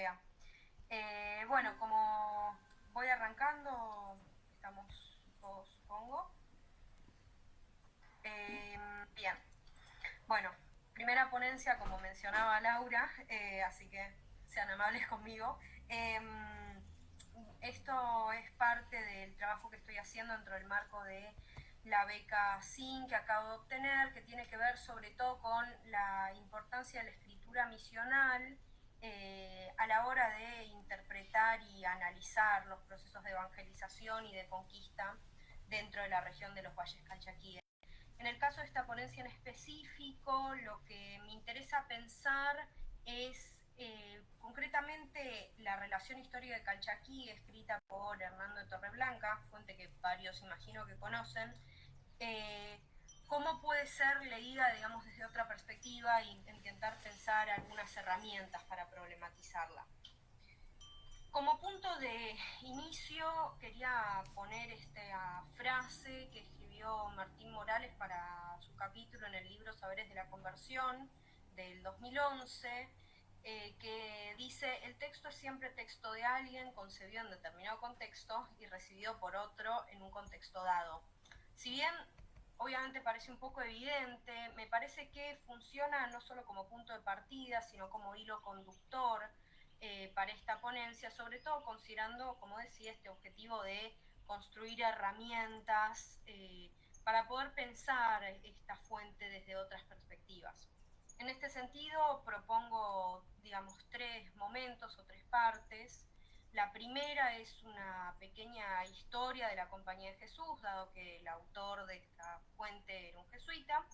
Bea. Bueno, como voy arrancando, estamos todos, supongo. Bien, bueno, primera ponencia, como mencionaba Laura, así que sean amables conmigo. Esto es parte del trabajo que estoy haciendo dentro del marco de la beca SIN que acabo de obtener, que tiene que ver sobre todo con la importancia de la escritura misional a la hora de interpretar y analizar los procesos de evangelización y de conquista dentro de la región de los Valles Calchaquíes. En el caso de esta ponencia en específico, lo que me interesa pensar es concretamente la relación histórica de Calchaquí, escrita por Hernando de Torreblanca, fuente que varios imagino que conocen, eh, cómo puede ser leída, digamos, desde otra perspectiva e intentar pensar algunas herramientas para problematizarla. Como punto de inicio quería poner esta frase que escribió Martín Morales para su capítulo en el libro Saberes de la Conversión del 2011, que dice: el texto es siempre texto de alguien concebido en determinado contexto y recibido por otro en un contexto dado. Si bien obviamente parece un poco evidente, me parece que funciona no solo como punto de partida, sino como hilo conductor para esta ponencia, sobre todo considerando, como decía, este objetivo de construir herramientas para poder pensar esta fuente desde otras perspectivas. En este sentido, propongo, digamos, tres momentos o tres partes. La primera es una pequeña historia de la Compañía de Jesús, dado que el autor de esta fuente era un jesuita.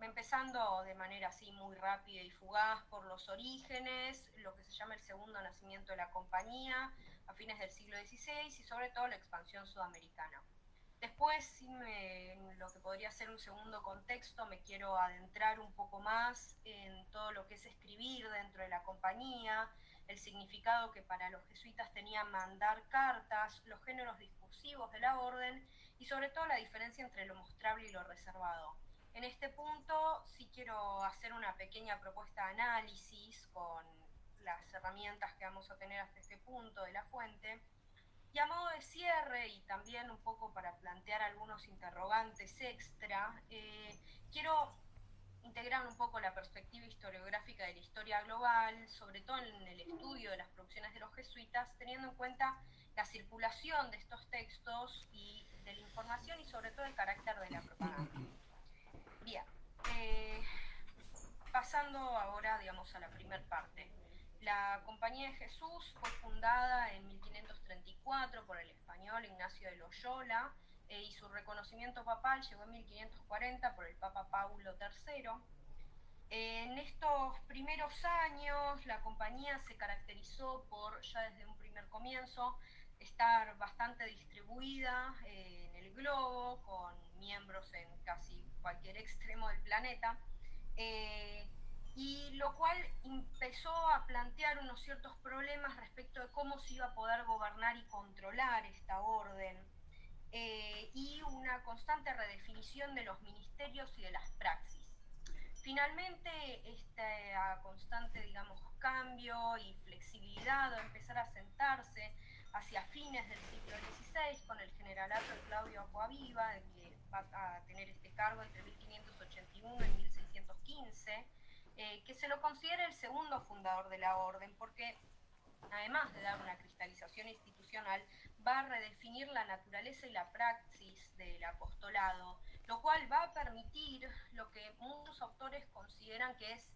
Empezando de manera así muy rápida y fugaz por los orígenes, lo que se llama el segundo nacimiento de la compañía a fines del siglo XVI y sobre todo la expansión sudamericana. Después, en lo que podría ser un segundo contexto, me quiero adentrar un poco más en todo lo que es escribir dentro de la compañía, el significado que para los jesuitas tenía mandar cartas, los géneros discursivos de la orden y sobre todo la diferencia entre lo mostrable y lo reservado. En este punto sí quiero hacer una pequeña propuesta de análisis con las herramientas que vamos a tener hasta este punto de la fuente. Y a modo de cierre, y también un poco para plantear algunos interrogantes extra, quiero integrar un poco la perspectiva historiográfica de la historia global, sobre todo en el estudio de las producciones de los jesuitas, teniendo en cuenta la circulación de estos textos y de la información y sobre todo el carácter de la propaganda. Bien, eh, pasando ahora, digamos, a la primera parte. La Compañía de Jesús fue fundada en 1534 por el español Ignacio de Loyola y su reconocimiento papal llegó en 1540 por el Papa Paulo III. En estos primeros años la compañía se caracterizó por, ya desde un primer comienzo, estar bastante distribuida en el globo, con miembros en casi cualquier extremo del planeta, y lo cual empezó a plantear unos ciertos problemas respecto de cómo se iba a poder gobernar y controlar esta orden, y una constante redefinición de los ministerios y de las praxis. Finalmente, este constante, digamos, cambio y flexibilidad va a empezar a sentarse hacia fines del siglo XVI con el generalato de Claudio Acquaviva, de que va a tener este cargo entre 1581 y 1615, que se lo considera el segundo fundador de la orden, porque además de dar una cristalización institucional, va a redefinir la naturaleza y la praxis del apostolado, lo cual va a permitir lo que muchos autores consideran que es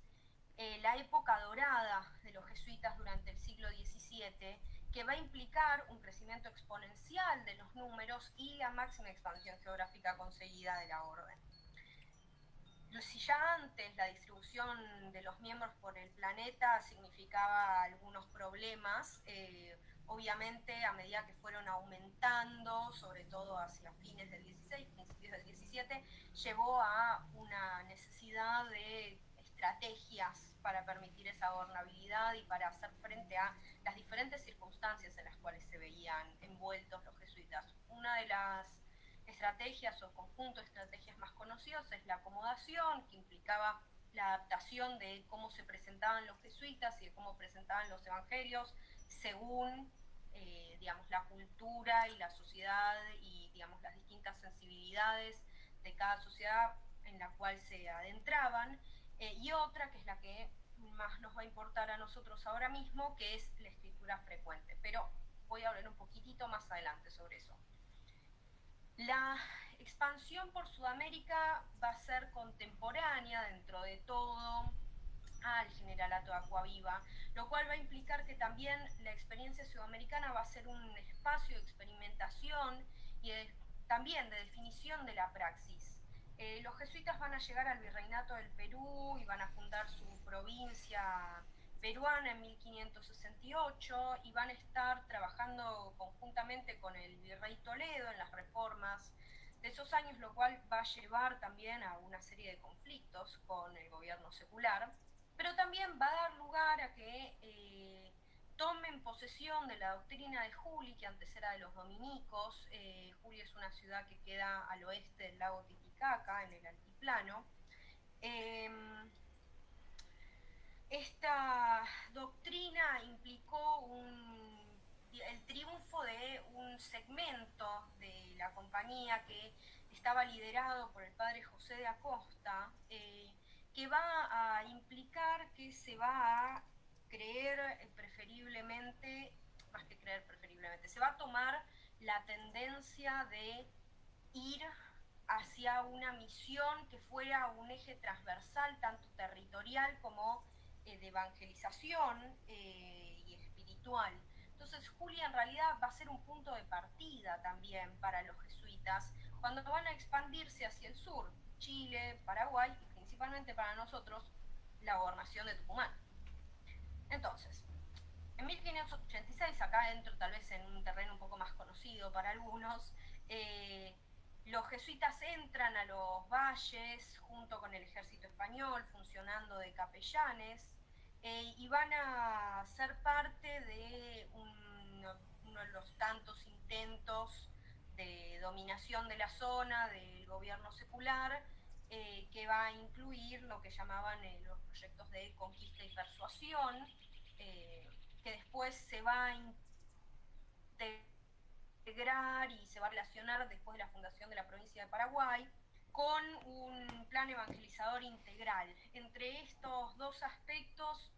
la época dorada de los jesuitas durante el siglo XVII, que va a implicar un crecimiento exponencial de los números y la máxima expansión geográfica conseguida de la orden. Si ya antes la distribución de los miembros por el planeta significaba algunos problemas, obviamente a medida que fueron aumentando, sobre todo hacia fines del 16, principios del 17, llevó a una necesidad de estrategias para permitir esa gobernabilidad y para hacer frente a las diferentes circunstancias en las cuales se veían envueltos los jesuitas. Una de las estrategias o conjunto de estrategias más conocidos es la acomodación, que implicaba la adaptación de cómo se presentaban los jesuitas y de cómo presentaban los evangelios según, digamos, la cultura y la sociedad y, digamos, las distintas sensibilidades de cada sociedad en la cual se adentraban, y otra que es la que más nos va a importar a nosotros ahora mismo, que es la escritura frecuente, pero voy a hablar un poquitito más adelante sobre eso. La expansión por Sudamérica va a ser contemporánea dentro de todo al Generalato de Acquaviva, lo cual va a implicar que también la experiencia sudamericana va a ser un espacio de experimentación y también de definición de la praxis. Los jesuitas van a llegar al virreinato del Perú y van a fundar su provincia peruana en 1568 y van a estar trabajando conjuntamente con el virrey Toledo en las reformas de esos años, lo cual va a llevar también a una serie de conflictos con el gobierno secular, pero también va a dar lugar a que tomen posesión de la doctrina de Juli, que antes era de los dominicos. Juli es una ciudad que queda al oeste del lago Titicaca, en el altiplano. Esta doctrina implicó el triunfo de un segmento de la compañía que estaba liderado por el padre José de Acosta, que va a implicar que se va a creer preferiblemente, más que creer preferiblemente, se va a tomar la tendencia de ir hacia una misión que fuera un eje transversal, tanto territorial como de evangelización y espiritual. Entonces Julia en realidad va a ser un punto de partida también para los jesuitas cuando van a expandirse hacia el sur, Chile, Paraguay y principalmente para nosotros la gobernación de Tucumán. Entonces, en 1586, acá dentro tal vez en un terreno un poco más conocido para algunos, los jesuitas entran a los valles junto con el ejército español, funcionando de capellanes, y van a ser parte de uno de los tantos intentos de dominación de la zona del gobierno secular, que va a incluir lo que llamaban los proyectos de conquista y persuasión, que después se va a integrar y se va a relacionar después de la fundación de la provincia de Paraguay con un plan evangelizador integral. Entre estos dos aspectos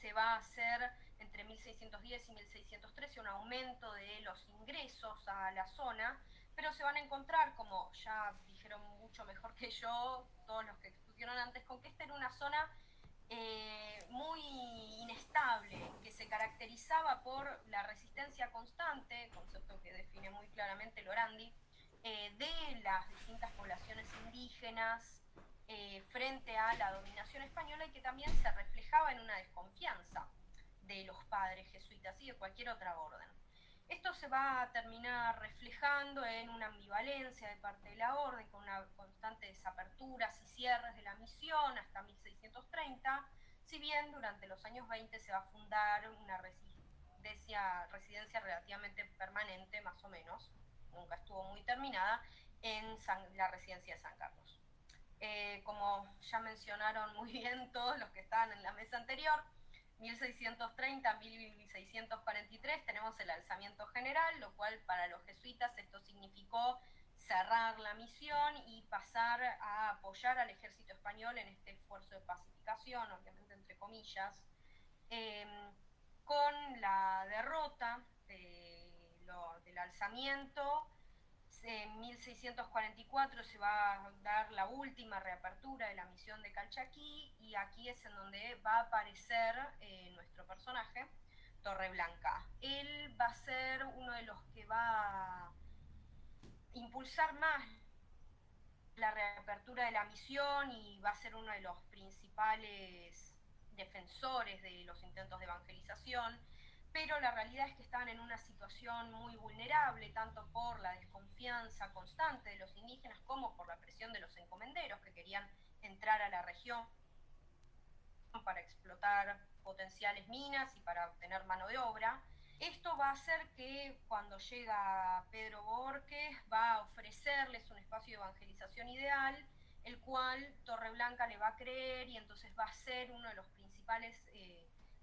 se va a hacer entre 1610 y 1613 un aumento de los ingresos a la zona, pero se van a encontrar, como ya dijeron mucho mejor que yo todos los que expusieron antes, con que esta era una zona muy inestable, que se caracterizaba por la resistencia constante, concepto que define muy claramente Lorandi, de las distintas poblaciones indígenas frente a la dominación española, y que también se reflejaba en una desconfianza de los padres jesuitas y de cualquier otra orden. Esto se va a terminar reflejando en una ambivalencia de parte de la orden, con una constante desaperturas y cierres de la misión hasta 1630, si bien durante los años 20 se va a fundar una residencia relativamente permanente, más o menos, nunca estuvo muy terminada, en la residencia de San Carlos. Como ya mencionaron muy bien todos los que estaban en la mesa anterior, 1630 a 1643 tenemos el alzamiento general, lo cual para los jesuitas esto significó cerrar la misión y pasar a apoyar al ejército español en este esfuerzo de pacificación, obviamente entre comillas. Con la derrota del alzamiento, en 1644 se va a dar la última reapertura de la misión de Calchaquí, y aquí es en donde va a aparecer nuestro personaje, Torreblanca. Él va a ser uno de los que va a impulsar más la reapertura de la misión y va a ser uno de los principales defensores de los intentos de evangelización, pero la realidad es que estaban en una situación muy vulnerable, tanto por la desconfianza constante de los indígenas como por la presión de los encomenderos que querían entrar a la región para explotar potenciales minas y para obtener mano de obra. Esto va a hacer que cuando llega Pedro Bohórquez va a ofrecerles un espacio de evangelización ideal, el cual Torreblanca le va a creer y entonces va a ser uno de los principales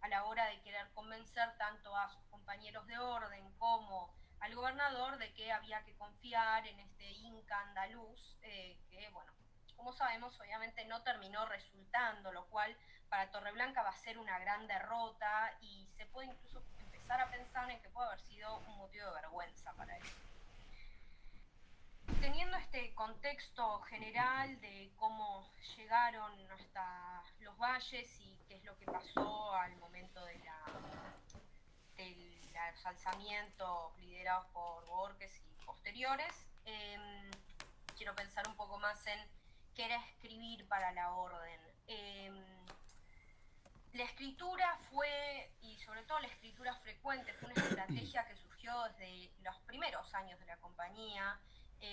a la hora de querer convencer tanto a sus compañeros de orden como al gobernador de que había que confiar en este Inca andaluz, que bueno, como sabemos obviamente no terminó resultando, lo cual para Torreblanca va a ser una gran derrota y se puede incluso empezar a pensar en que puede haber sido un motivo de vergüenza para él. Teniendo este contexto general de cómo llegaron hasta los valles y qué es lo que pasó al momento de los alzamientos liderados por Borges y posteriores, quiero pensar un poco más en qué era escribir para la orden. La escritura fue, y sobre todo la escritura frecuente, fue una estrategia que surgió desde los primeros años de la compañía.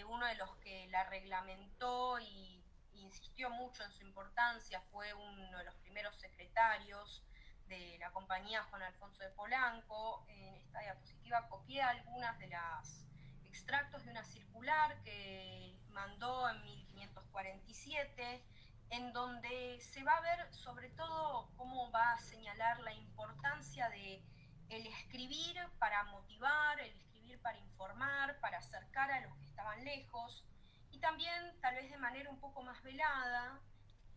Uno de los que la reglamentó y insistió mucho en su importancia fue uno de los primeros secretarios de la compañía, Juan Alfonso de Polanco. En esta diapositiva copié algunas de las extractos de una circular que mandó en 1547, en donde se va a ver sobre todo cómo va a señalar la importancia de el escribir para motivar, el escribir para informar, para acercar a los que estaban lejos, y también, tal vez de manera un poco más velada,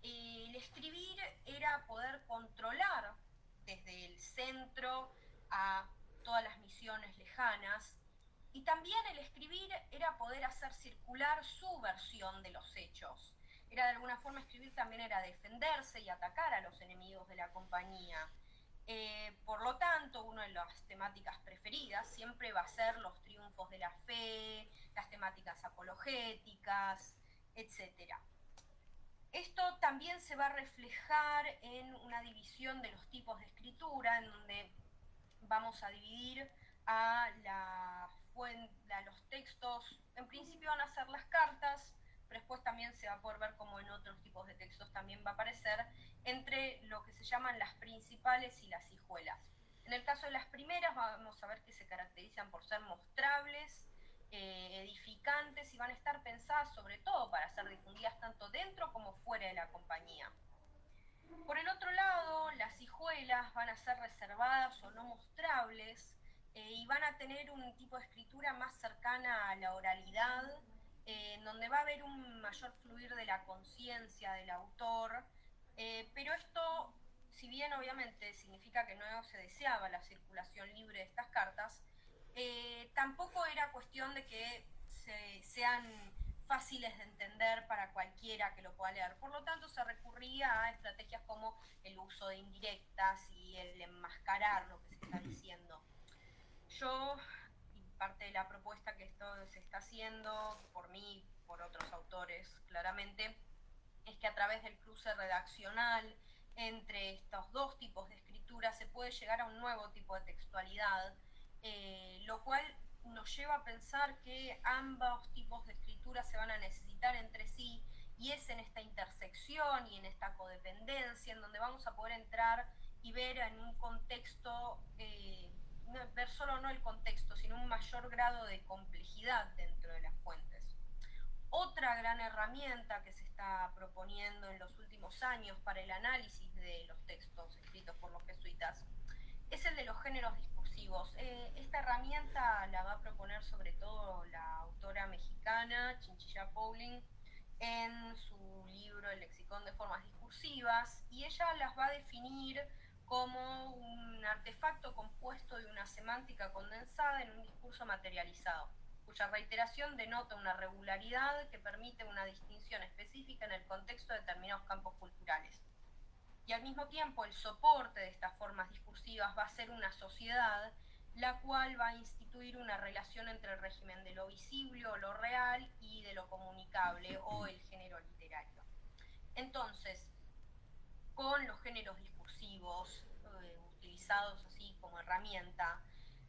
el escribir era poder controlar desde el centro a todas las misiones lejanas, y también el escribir era poder hacer circular su versión de los hechos. Era de alguna forma, escribir también era defenderse y atacar a los enemigos de la compañía. Por lo tanto, una de las temáticas preferidas siempre va a ser los triunfos de la fe, las temáticas apologéticas, etc. Esto también se va a reflejar en una división de los tipos de escritura, en donde vamos a dividir a los textos. En principio van a ser las cartas, pero después también se va a poder ver como en otros tipos de textos también va a aparecer entre lo que se llaman las principales y las hijuelas. En el caso de las primeras vamos a ver que se caracterizan por ser mostrables, edificantes, y van a estar pensadas sobre todo para ser difundidas tanto dentro como fuera de la compañía. Por el otro lado, las hijuelas van a ser reservadas o no mostrables, y van a tener un tipo de escritura más cercana a la oralidad, en donde va a haber un mayor fluir de la conciencia del autor, pero esto, si bien obviamente significa que no se deseaba la circulación libre de estas cartas, tampoco era cuestión de que sean fáciles de entender para cualquiera que lo pueda leer. Por lo tanto, se recurría a estrategias como el uso de indirectas y el enmascarar lo que se está diciendo. Yo, y parte de la propuesta que esto se está haciendo por mí, por otros autores, claramente, es que a través del cruce redaccional entre estos dos tipos de escritura se puede llegar a un nuevo tipo de textualidad, lo cual nos lleva a pensar que ambos tipos de escritura se van a necesitar entre sí, y es en esta intersección y en esta codependencia en donde vamos a poder entrar y ver en un contexto, ver solo no el contexto, sino un mayor grado de complejidad dentro de las fuentes. Otra gran herramienta que se está proponiendo en los últimos años para el análisis de los textos escritos por los jesuitas es el de los géneros discursivos. Esta herramienta la va a proponer sobre todo la autora mexicana Chinchilla Pauling en su libro El lexicón de formas discursivas, y ella las va a definir como un artefacto compuesto de una semántica condensada en un discurso materializado, cuya reiteración denota una regularidad que permite una distinción específica en el contexto de determinados campos culturales. Y al mismo tiempo el soporte de estas formas discursivas va a ser una sociedad, la cual va a instituir una relación entre el régimen de lo visible o lo real y de lo comunicable o el género literario. Entonces, con los géneros discursivos utilizados así como herramienta,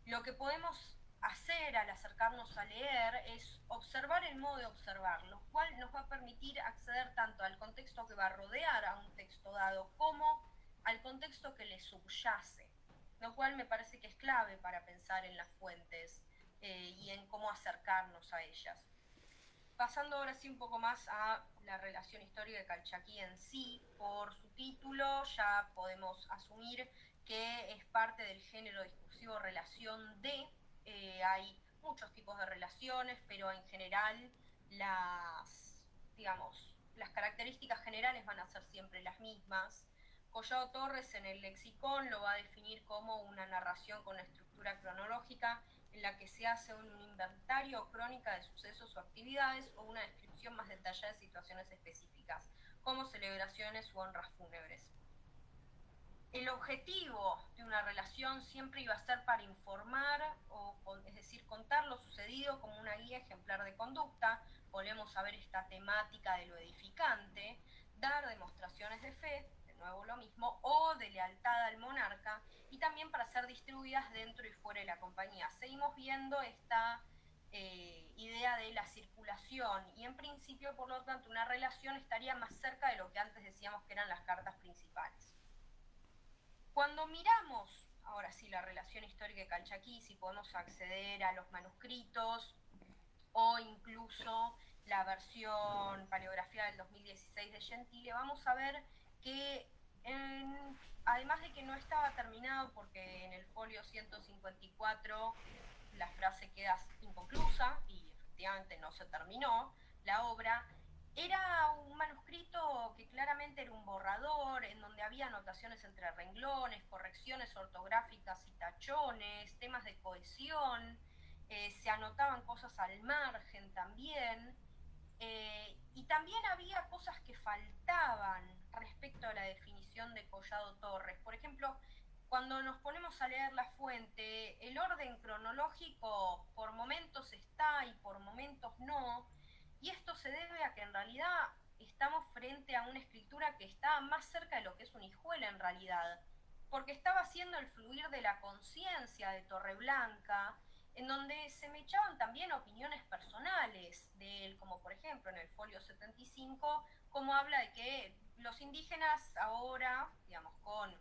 lo que podemos hacer al acercarnos a leer es observar el modo de observar, lo cual nos va a permitir acceder tanto al contexto que va a rodear a un texto dado como al contexto que le subyace, lo cual me parece que es clave para pensar en las fuentes y en cómo acercarnos a ellas. Pasando ahora sí un poco más a la relación histórica de Calchaquí en sí, por su título ya podemos asumir que es parte del género discursivo relación de, hay muchos tipos de relaciones, pero en general las características generales van a ser siempre las mismas. Collado Torres en el lexicón lo va a definir como una narración con estructura cronológica en la que se hace un inventario o crónica de sucesos o actividades o una descripción más detallada de situaciones específicas, como celebraciones u honras fúnebres. El objetivo de una relación siempre iba a ser para informar, es decir, contar lo sucedido como una guía ejemplar de conducta. Volvemos a ver esta temática de lo edificante, dar demostraciones de fe, de nuevo lo mismo, o de lealtad al monarca, y también para ser distribuidas dentro y fuera de la compañía. Seguimos viendo esta idea de la circulación, y en principio, por lo tanto, una relación estaría más cerca de lo que antes decíamos que eran las cartas principales. Cuando miramos, ahora sí, la relación histórica de Calchaquí, si podemos acceder a los manuscritos o incluso la versión paleografía del 2016 de Gentile, vamos a ver que además de que no estaba terminado porque en el folio 154 la frase queda inconclusa y efectivamente no se terminó la obra, era un manuscrito que claramente era un borrador, en donde había anotaciones entre renglones, correcciones ortográficas y tachones, temas de cohesión, se anotaban cosas al margen también, y también había cosas que faltaban respecto a la definición de Collado Torres. Por ejemplo, cuando nos ponemos a leer la fuente, el orden cronológico por momentos está y por momentos no, y esto se debe a que en realidad estamos frente a una escritura que está más cerca de lo que es una hijuela en realidad, porque estaba haciendo el fluir de la conciencia de Torreblanca, en donde se me echaban también opiniones personales de él, como por ejemplo en el folio 75, como habla de que los indígenas ahora, digamos, con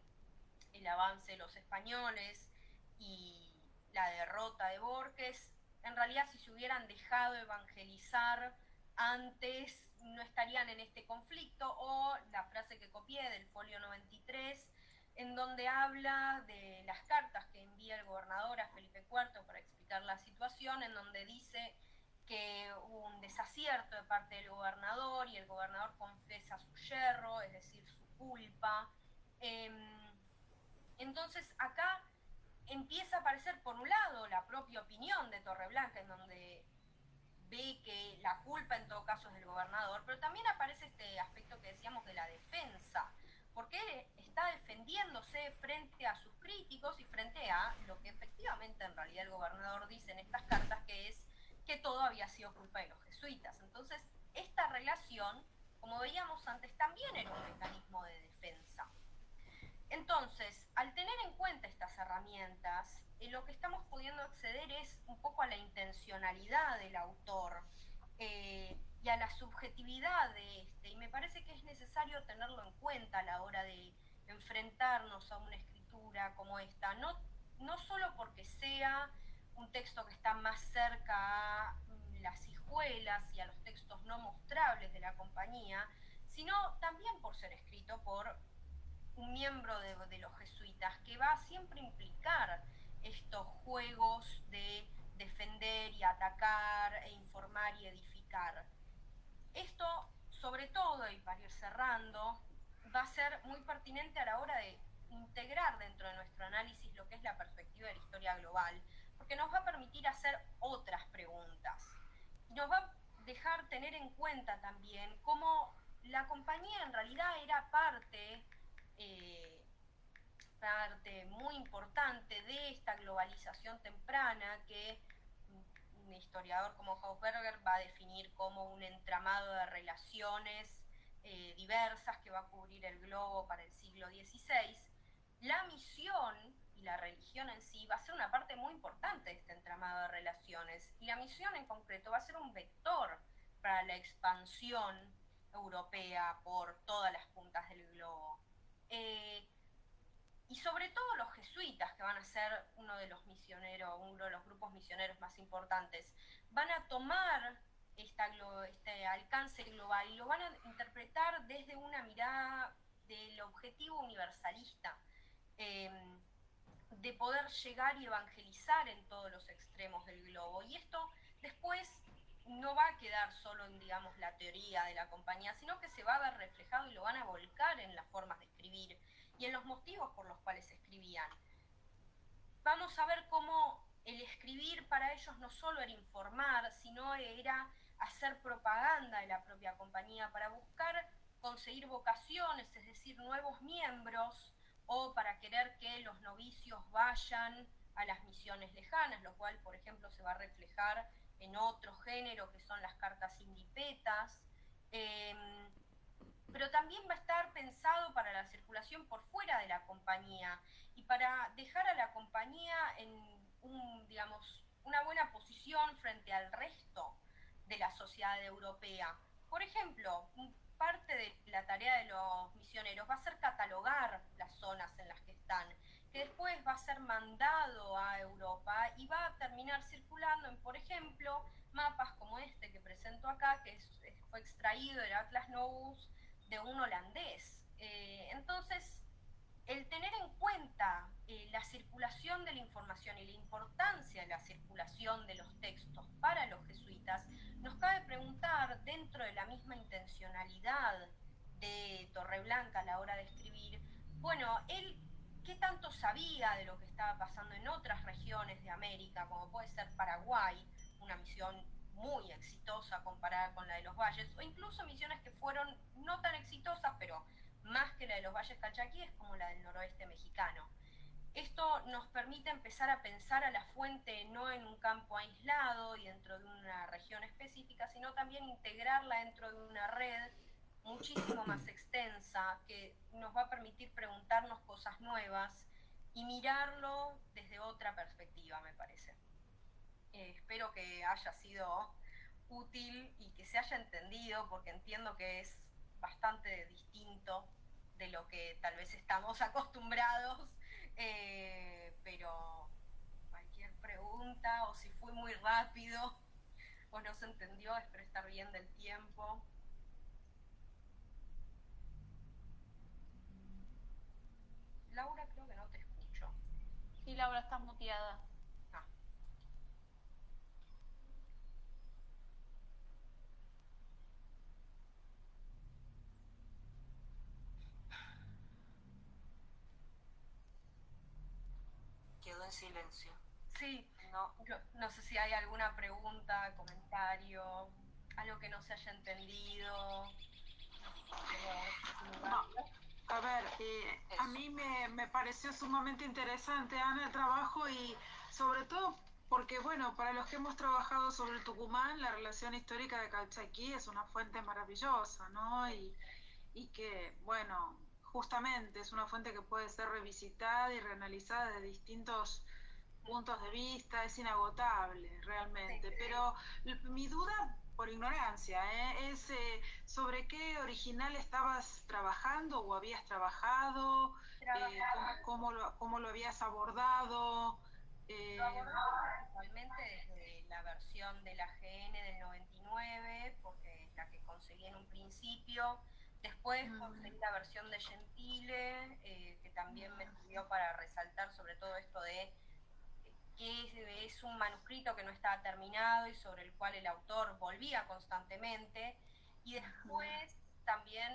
el avance de los españoles y la derrota de Borges, en realidad si se hubieran dejado evangelizar antes no estarían en este conflicto, o la frase que copié del folio 93, en donde habla de las cartas que envía el gobernador a Felipe IV para explicar la situación, en donde dice que hubo un desacierto de parte del gobernador y el gobernador confiesa su yerro, es decir, su culpa. Entonces acá empieza a aparecer por un lado la propia opinión de Torreblanca, en donde ve que la culpa en todo caso es del gobernador, pero también aparece este aspecto que decíamos de la defensa, porque él está defendiéndose frente a sus críticos y frente a lo que efectivamente en realidad el gobernador dice en estas cartas, que es que todo había sido culpa de los jesuitas. Entonces esta relación, como veíamos antes, también era un mecanismo de defensa. Entonces, al tener en cuenta estas herramientas, lo que estamos pudiendo acceder es un poco a la intencionalidad del autor, y a la subjetividad de este, y me parece que es necesario tenerlo en cuenta a la hora de enfrentarnos a una escritura como esta, no solo porque sea un texto que está más cerca a las hijuelas y a los textos no mostrables de la compañía, sino también por ser escrito por un miembro de los jesuitas, que va a siempre implicar estos juegos de defender y atacar e informar y edificar. Esto, sobre todo, y para ir cerrando, va a ser muy pertinente a la hora de integrar dentro de nuestro análisis lo que es la perspectiva de la historia global, porque nos va a permitir hacer otras preguntas. Y nos va a dejar tener en cuenta también cómo la compañía en realidad era parte muy importante de esta globalización temprana que un historiador como Hausberger va a definir como un entramado de relaciones diversas que va a cubrir el globo para el siglo XVI. La misión y la religión en sí va a ser una parte muy importante de este entramado de relaciones, y la misión en concreto va a ser un vector para la expansión europea por todas las puntas del globo. Y sobre todo los jesuitas, que van a ser uno de los misioneros, uno de los grupos misioneros más importantes, van a tomar este alcance global y lo van a interpretar desde una mirada del objetivo universalista, de poder llegar y evangelizar en todos los extremos del globo. Y esto después no va a quedar solo en, digamos, la teoría de la compañía, sino que se va a ver reflejado y lo van a volcar en las formas de escribir y en los motivos por los cuales escribían. Vamos a ver cómo el escribir para ellos no solo era informar, sino era hacer propaganda de la propia compañía para buscar conseguir vocaciones, es decir, nuevos miembros, o para querer que los novicios vayan a las misiones lejanas, lo cual, por ejemplo, se va a reflejar en otro género que son las cartas indipetas. Pero también va a estar pensado para la circulación por fuera de la compañía y para dejar a la compañía en digamos, una buena posición frente al resto de la sociedad europea. Por ejemplo, parte de la tarea de los misioneros va a ser catalogar las zonas en las que están, que después va a ser mandado a Europa y va a terminar circulando en, por ejemplo, mapas como este que presento acá, que fue extraído del Atlas Novus de un holandés. Entonces, el tener en cuenta la circulación de la información y la importancia de la circulación de los textos para los jesuitas, nos cabe preguntar, dentro de la misma intencionalidad de Torreblanca a la hora de escribir, bueno, él qué tanto sabía de lo que estaba pasando en otras regiones de América, como puede ser Paraguay, una misión muy exitosa comparada con la de los valles, o incluso misiones que fueron no tan exitosas, pero más que la de los valles calchaquíes, como la del noroeste mexicano. Esto nos permite empezar a pensar a la fuente no en un campo aislado y dentro de una región específica, sino también integrarla dentro de una red muchísimo más extensa que nos va a permitir preguntarnos cosas nuevas y mirarlo desde otra perspectiva, me parece. Espero que haya sido útil y que se haya entendido, porque entiendo que es bastante distinto de lo que tal vez estamos acostumbrados, pero cualquier pregunta o si fue muy rápido o no se entendió, espero estar bien del tiempo. Laura, creo que no te escucho. Sí, Laura, estás muteada. Ah. Quedó en silencio. Sí, no sé si hay alguna pregunta, comentario, algo que no se haya entendido. No. A ver, a mí me pareció sumamente interesante, Ana, el trabajo y sobre todo porque, bueno, para los que hemos trabajado sobre el Tucumán, la relación histórica de Calchaquí es una fuente maravillosa, ¿no? Y que, bueno, justamente es una fuente que puede ser revisitada y reanalizada desde distintos puntos de vista, es inagotable realmente. Sí. Pero mi duda, por ignorancia, es sobre qué original estabas trabajando o habías trabajado, cómo lo habías abordado. Lo abordamos principalmente desde la versión de la GN del 99, porque es la que conseguí en un principio. Después conseguí la versión de Gentile, que también me sirvió para resaltar sobre todo esto de que es un manuscrito que no estaba terminado y sobre el cual el autor volvía constantemente. Y después también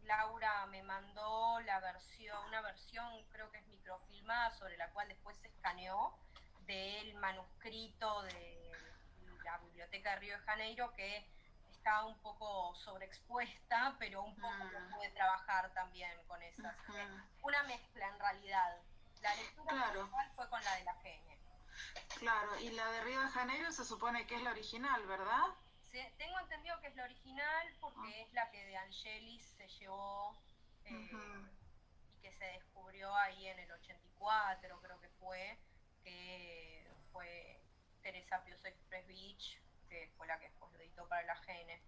Laura me mandó una versión creo que es microfilmada, sobre la cual después se escaneó, del manuscrito de la Biblioteca de Río de Janeiro, que estaba un poco sobreexpuesta, pero un poco pude trabajar también con esas. Una mezcla en realidad. La lectura principal fue con la de la Genia. Claro, y la de Río de Janeiro se supone que es la original, ¿verdad? Sí, tengo entendido que es la original porque es la que De Angelis se llevó y que se descubrió ahí en el 84, creo que fue Teresa Piusek Presbich, que fue la que después lo editó para la GN.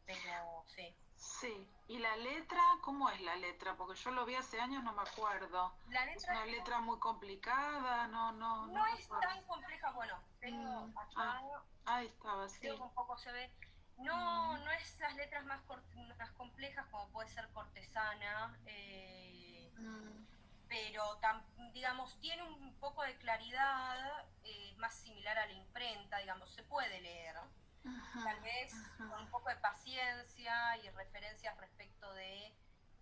Pero sí. Sí, ¿y la letra? ¿Cómo es la letra? Porque yo lo vi hace años, no me acuerdo. La letra es una letra muy complicada, no es tan compleja. Bueno, tengo acá, ahí estaba, sí. creo que un poco se ve. No, no es las letras más complejas como puede ser Cortesana, pero digamos, tiene un poco de claridad, más similar a la imprenta, digamos, se puede leer. Tal vez con un poco de paciencia y referencias respecto de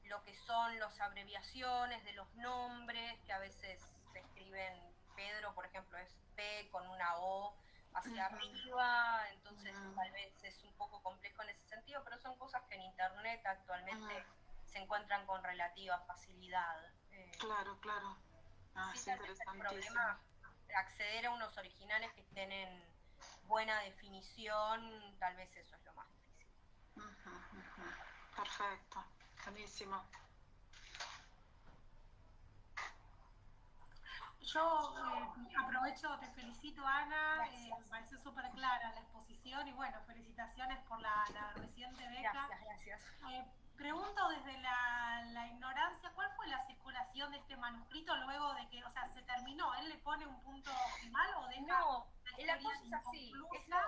lo que son las abreviaciones de los nombres, que a veces se escriben, Pedro, por ejemplo, es P con una O hacia arriba, entonces tal vez es un poco complejo en ese sentido, pero son cosas que en Internet actualmente se encuentran con relativa facilidad. Claro, claro. Sí, Es tal vez el problema acceder a unos originales que tienen buena definición, tal vez eso es lo más difícil. Perfecto, buenísimo. Yo aprovecho, te felicito, Ana, me pareció súper clara la exposición y bueno, felicitaciones por la reciente beca. Gracias. Pregunto desde la ignorancia, ¿cuál fue la circulación de este manuscrito luego de que, o sea, se terminó? ¿Él le pone un punto final o deja No, la historia cosa es así, inconclusa?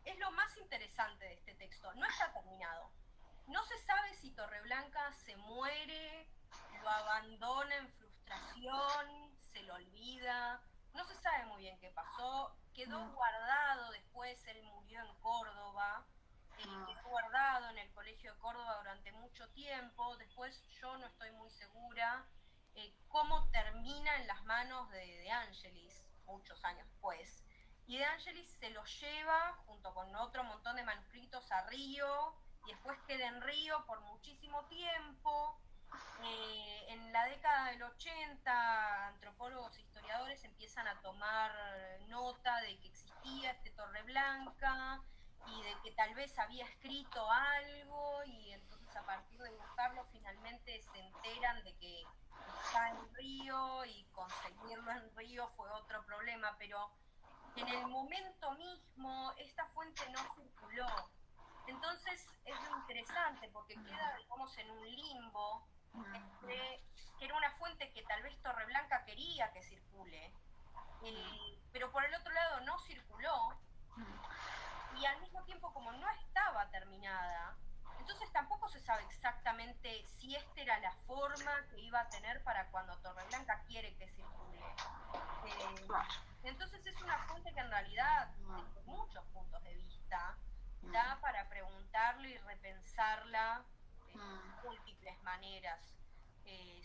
es lo más interesante de este texto, no está terminado. No se sabe si Torreblanca se muere, lo abandona en frustración, se lo olvida, no se sabe muy bien qué pasó, quedó guardado después, él murió en Córdoba, quedó guardado en el Colegio de Córdoba durante mucho tiempo, después yo no estoy muy segura cómo termina en las manos de Angelis, muchos años después. Y De Angelis se lo lleva, junto con otro montón de manuscritos, a Río, y después queda en Río por muchísimo tiempo. En la década del 80, antropólogos e historiadores empiezan a tomar nota de que existía este Torreblanca y de que tal vez había escrito algo, y entonces a partir de buscarlo finalmente se enteran de que está en Río, y conseguirlo en Río fue otro problema, pero en el momento mismo esta fuente no circuló. Entonces es lo interesante porque queda, digamos, en un limbo entre que era una fuente que tal vez Torreblanca quería que circule, pero por el otro lado no circuló, y al mismo tiempo como no estaba terminada, entonces tampoco se sabe exactamente si esta era la forma que iba a tener para cuando Torreblanca quiere que circule. Entonces es una fuente que en realidad, desde muchos puntos de vista, da para preguntarle y repensarla de múltiples maneras.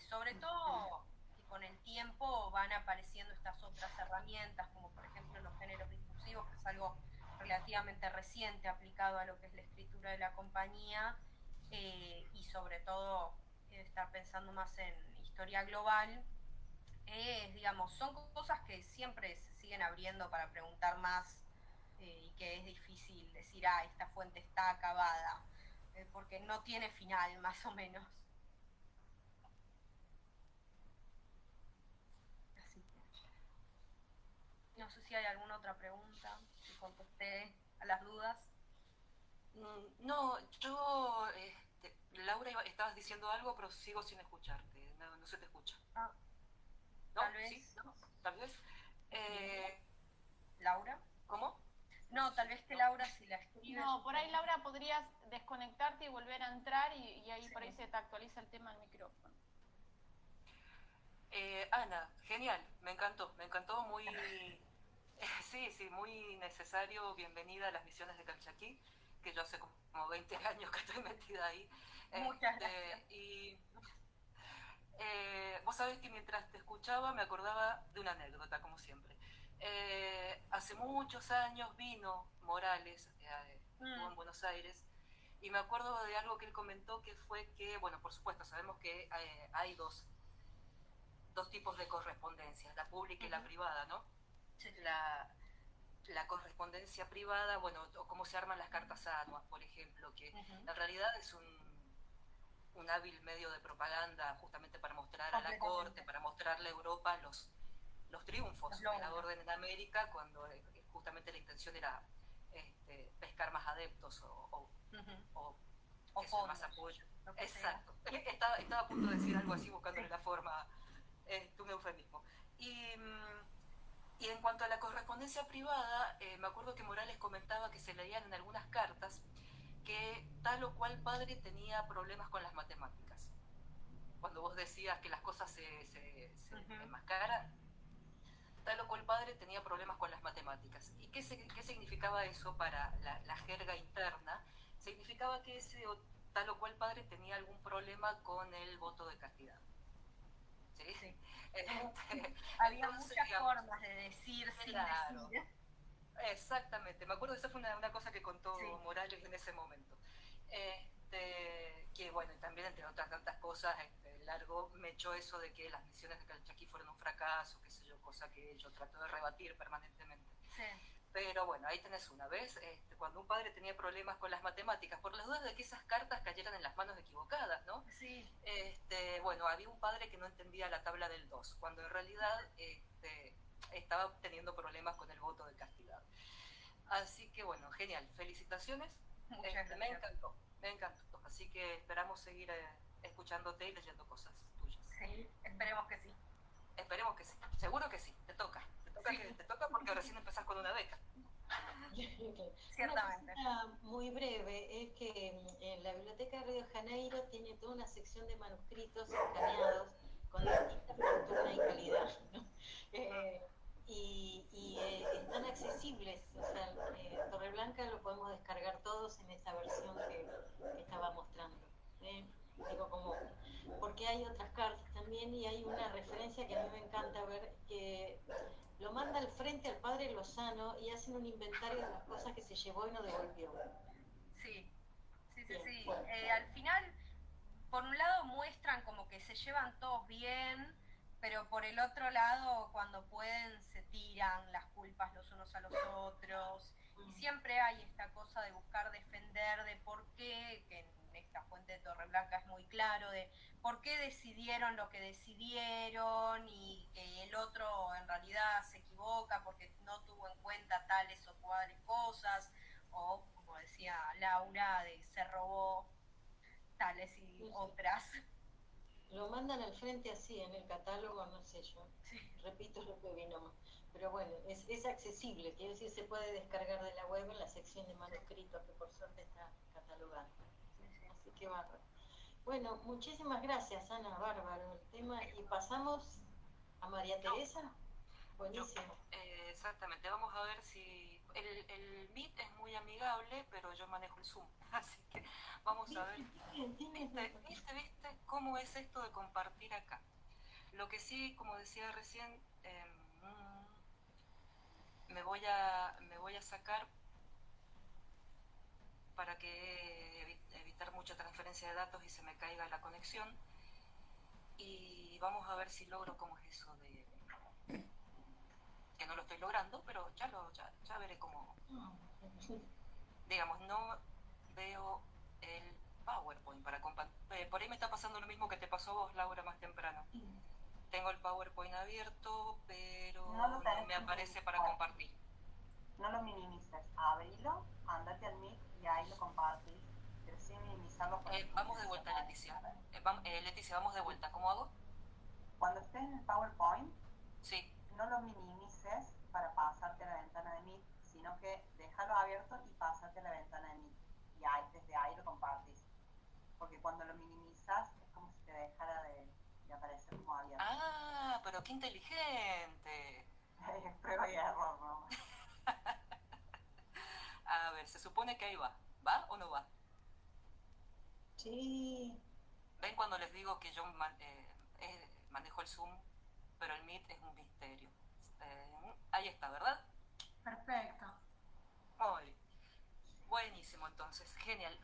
Sobre todo que con el tiempo van apareciendo estas otras herramientas, como por ejemplo los géneros discursivos, que es algo relativamente reciente aplicado a lo que es la escritura de la compañía, y sobre todo estar pensando más en historia global. Digamos, son cosas que siempre se siguen abriendo para preguntar más, y que es difícil decir, esta fuente está acabada, porque no tiene final, más o menos. Así que, no sé si hay alguna otra pregunta, si contesté a las dudas. No, yo, Laura, estabas diciendo algo, pero sigo sin escucharte, no se te escucha. ¿No? Tal vez. ¿Sí? ¿No? ¿Tal vez? ¿Laura? ¿Cómo? No, tal vez que Laura, si la escribes... No, por ahí, Laura, podrías desconectarte y volver a entrar y ahí por ahí se te actualiza el tema del micrófono. Ana, genial, me encantó muy... sí, muy necesario. Bienvenida a las misiones de Calchaquí, que yo hace como 20 años que estoy metida ahí. Muchas gracias. Y vos sabés que mientras te escuchaba me acordaba de una anécdota, como siempre. Hace muchos años vino Morales, estuvo en Buenos Aires, y me acuerdo de algo que él comentó, que fue que, bueno, por supuesto, sabemos que hay dos tipos de correspondencia, la pública y la privada, ¿no? Sí. La correspondencia privada, bueno, o cómo se arman las cartas anuas, por ejemplo, que en realidad es un hábil medio de propaganda justamente para mostrar a la corte, para mostrarle a Europa los triunfos de la orden en América, cuando justamente la intención era pescar más adeptos o más apoyo. Exacto. Estaba a punto de decir algo así, buscándole la forma, un eufemismo. Y en cuanto a la correspondencia privada, me acuerdo que Morales comentaba que se leían en algunas cartas que tal o cual padre tenía problemas con las matemáticas. Cuando vos decías que las cosas se enmascaran, tal o cual padre tenía problemas con las matemáticas. ¿Y qué significaba eso para la jerga interna? Significaba que ese tal o cual padre tenía algún problema con el voto de castidad. ¿Sí? Sí. Había entonces, muchas formas de decir sin decir. Exactamente, me acuerdo, esa fue una cosa que contó Morales en ese momento. Que bueno, también entre otras tantas cosas, Largo me echó eso de que las misiones de Calchaquí fueron un fracaso, qué sé yo, cosa que yo trato de rebatir permanentemente. Sí. Pero bueno, ahí tenés una vez, cuando un padre tenía problemas con las matemáticas, por las dudas de que esas cartas cayeran en las manos equivocadas, ¿no? Sí. Bueno, había un padre que no entendía la tabla del 2, cuando en realidad estaba teniendo problemas con el voto de castidad. Así que bueno, genial, felicitaciones. Muchas gracias. Me encantó. Así que esperamos seguir escuchándote y leyendo cosas tuyas. Sí, esperemos que sí. Esperemos que sí, seguro que sí, te toca porque recién empezás con una beca. Ciertamente. Una cosa muy breve es que en la Biblioteca de Río de Janeiro tiene toda una sección de manuscritos escaneados con distinta factura y calidad, ¿no? Están accesibles, o sea, Torreblanca lo podemos descargar todos en esa versión que estaba mostrando. Digo, como, porque hay otras cartas también y hay una referencia que a mí me encanta ver, que lo manda al frente al padre Lozano y hacen un inventario de las cosas que se llevó y no devolvió. Sí. Bien, bueno. Al final, por un lado muestran como que se llevan todos bien, pero por el otro lado, cuando pueden, se tiran las culpas los unos a los otros. Y siempre hay esta cosa de buscar defender de por qué, que en esta fuente de Torreblanca es muy claro, de por qué decidieron lo que decidieron y que el otro en realidad se equivoca porque no tuvo en cuenta tales o cuales cosas, o como decía Laura, de se robó tales y otras. Lo mandan al frente así, en el catálogo, no sé yo. Sí. Repito lo que vino. Pero bueno, es accesible, quiero decir, se puede descargar de la web en la sección de manuscritos, que por suerte está catalogada. Así que bárbaro. Bueno, muchísimas gracias, Ana, bárbaro el tema. Y pasamos a María Teresa. Buenísimo. Exactamente, vamos a ver si... El Meet es muy amigable, pero yo manejo el Zoom, así que vamos a ver. ¿Viste cómo es esto de compartir acá? Lo que sí, como decía recién, me voy a sacar para que evitar mucha transferencia de datos y se me caiga la conexión. Y vamos a ver si logro cómo es eso de... que no lo estoy logrando, pero ya veré cómo... Digamos, no veo el PowerPoint para compartir. Por ahí me está pasando lo mismo que te pasó a vos, Laura, más temprano. Tengo el PowerPoint abierto, pero no me aparece para compartir. No lo minimices, abrilo, andate al Meet y ahí lo compartís. Pero sin minimizarlo. Vamos de vuelta, Leticia. Leticia, vamos de vuelta. ¿Cómo hago? Cuando estés en el PowerPoint, sí, no lo minimices para pasarte a la ventana de Meet, sino que déjalo abierto y pásate a la ventana de Meet. Y ahí, desde ahí lo compartís. Porque cuando lo minimizas es como si te dejara de aparecer como abierto. Ah, pero qué inteligente. Prueba y error, ¿no? A ver, se supone que ahí va. ¿Va o no va? Sí. ¿Ven cuando les digo que yo manejo el Zoom, pero el Meet es un misterio? Ahí está, ¿verdad? Perfecto. Muy bien. Buenísimo, entonces. Genial.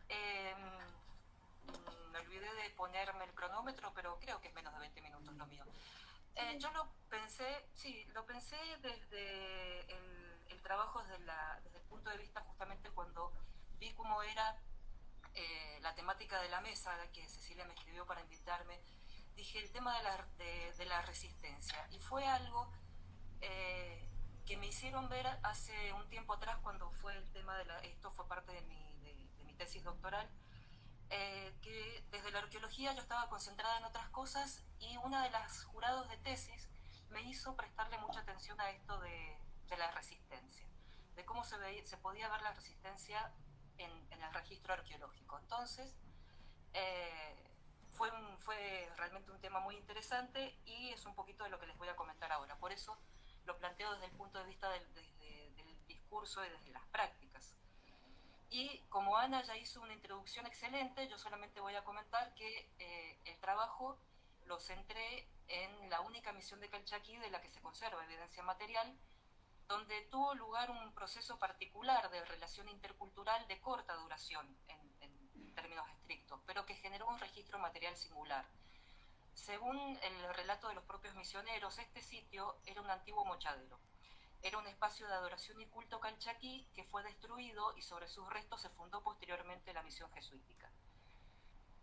Me olvidé de ponerme el cronómetro, pero creo que es menos de 20 minutos lo mío. Yo lo pensé desde el trabajo desde el punto de vista justamente cuando vi cómo era la temática de la mesa que Cecilia me escribió para invitarme. Dije el tema de la resistencia, y fue algo que me hicieron ver hace un tiempo atrás cuando fue el tema esto fue parte de mi tesis doctoral, que desde la arqueología yo estaba concentrada en otras cosas y una de las jurados de tesis me hizo prestarle mucha atención a esto de la resistencia, de cómo se podía ver la resistencia en el registro arqueológico. Entonces, fue realmente un tema muy interesante y es un poquito de lo que les voy a comentar ahora. Por eso lo planteo desde el punto de vista del discurso y desde las prácticas. Y como Ana ya hizo una introducción excelente, yo solamente voy a comentar que el trabajo lo centré en la única misión de Calchaquí de la que se conserva evidencia material, donde tuvo lugar un proceso particular de relación intercultural de corta duración en términos estrictos, pero que generó un registro material singular. Según el relato de los propios misioneros, este sitio era un antiguo mochadero. Era un espacio de adoración y culto calchaquí que fue destruido y sobre sus restos se fundó posteriormente la misión jesuítica.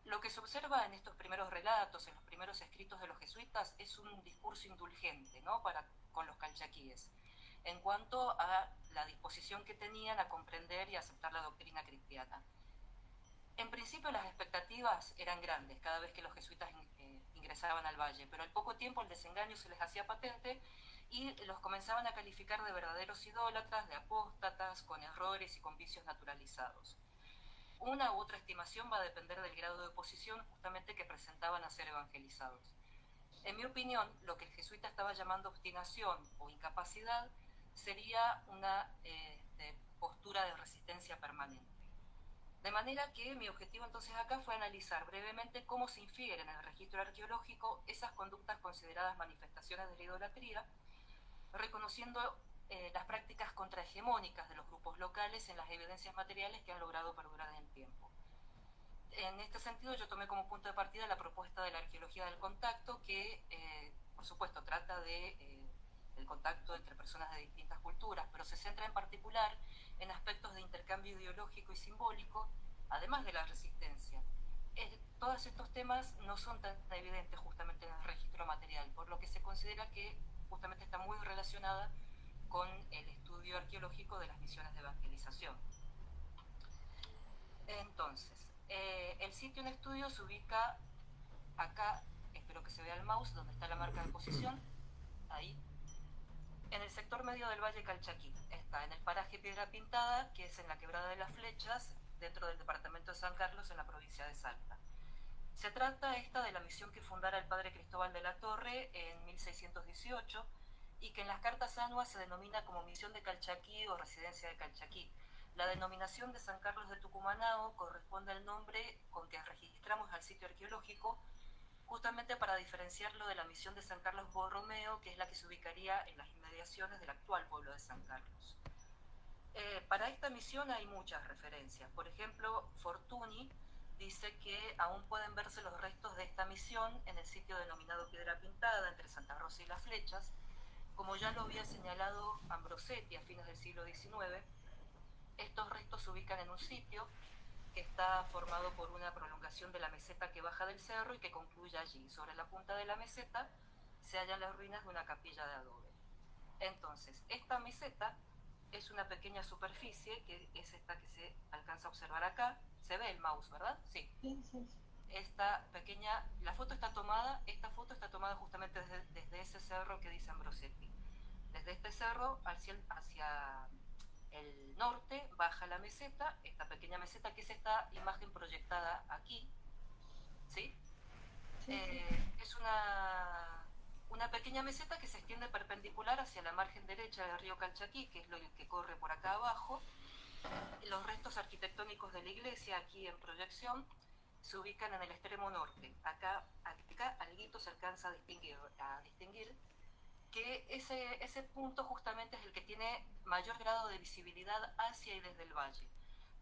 Lo que se observa en estos primeros relatos, en los primeros escritos de los jesuitas, es un discurso indulgente, ¿no?, con los calchaquíes, en cuanto a la disposición que tenían a comprender y aceptar la doctrina cristiana. En principio las expectativas eran grandes cada vez que los jesuitas ingresaban al valle, pero al poco tiempo el desengaño se les hacía patente y los comenzaban a calificar de verdaderos idólatras, de apóstatas, con errores y con vicios naturalizados. Una u otra estimación va a depender del grado de oposición justamente que presentaban a ser evangelizados. En mi opinión, lo que el jesuita estaba llamando obstinación o incapacidad sería una postura de resistencia permanente. De manera que mi objetivo entonces acá fue analizar brevemente cómo se infieren en el registro arqueológico esas conductas consideradas manifestaciones de la idolatría, reconociendo las prácticas contrahegemónicas de los grupos locales en las evidencias materiales que han logrado perdurar en el tiempo. En este sentido, yo tomé como punto de partida la propuesta de la arqueología del contacto, que por supuesto trata del contacto entre personas de distintas culturas, pero se centra en particular en aspectos de intercambio ideológico y simbólico, además de la resistencia. Todos estos temas no son tan evidentes justamente en el registro material, por lo que se considera que justamente está muy relacionada con el estudio arqueológico de las misiones de evangelización. Entonces, el sitio en estudio se ubica acá, espero que se vea el mouse, donde está la marca de posición, ahí, en el sector medio del Valle Calchaquí. Está en el paraje Piedra Pintada, que es en la Quebrada de las Flechas, dentro del departamento de San Carlos, en la provincia de Salta. Se trata de la misión que fundara el padre Cristóbal de la Torre en 1618 y que en las cartas anuas se denomina como Misión de Calchaquí o Residencia de Calchaquí. La denominación de San Carlos de Tucumanao corresponde al nombre con que registramos al sitio arqueológico, justamente para diferenciarlo de la misión de San Carlos Borromeo, que es la que se ubicaría en las inmediaciones del actual pueblo de San Carlos. Para esta misión hay muchas referencias. Por ejemplo, Fortuny dice que aún pueden verse los restos de esta misión en el sitio denominado Piedra Pintada, entre Santa Rosa y Las Flechas. Como ya lo había señalado Ambrosetti a fines del siglo XIX, estos restos se ubican en un sitio que está formado por una prolongación de la meseta que baja del cerro y que concluye allí. Sobre la punta de la meseta se hallan las ruinas de una capilla de adobe. Entonces, esta meseta es una pequeña superficie, que es esta que se alcanza a observar acá. Se ve el mouse, ¿verdad? Sí. Sí. Esta pequeña, esta foto está tomada justamente desde ese cerro que dice Ambrosetti. Desde este cerro hacia el norte baja la meseta, esta pequeña meseta, que es esta imagen proyectada aquí, ¿sí? Es una pequeña meseta que se extiende perpendicular hacia la margen derecha del río Calchaquí, que es lo que corre por acá abajo. Los restos arquitectónicos de la iglesia, aquí en proyección, se ubican en el extremo norte. Acá alguito se alcanza a distinguir que ese punto justamente es el que tiene mayor grado de visibilidad hacia y desde el valle.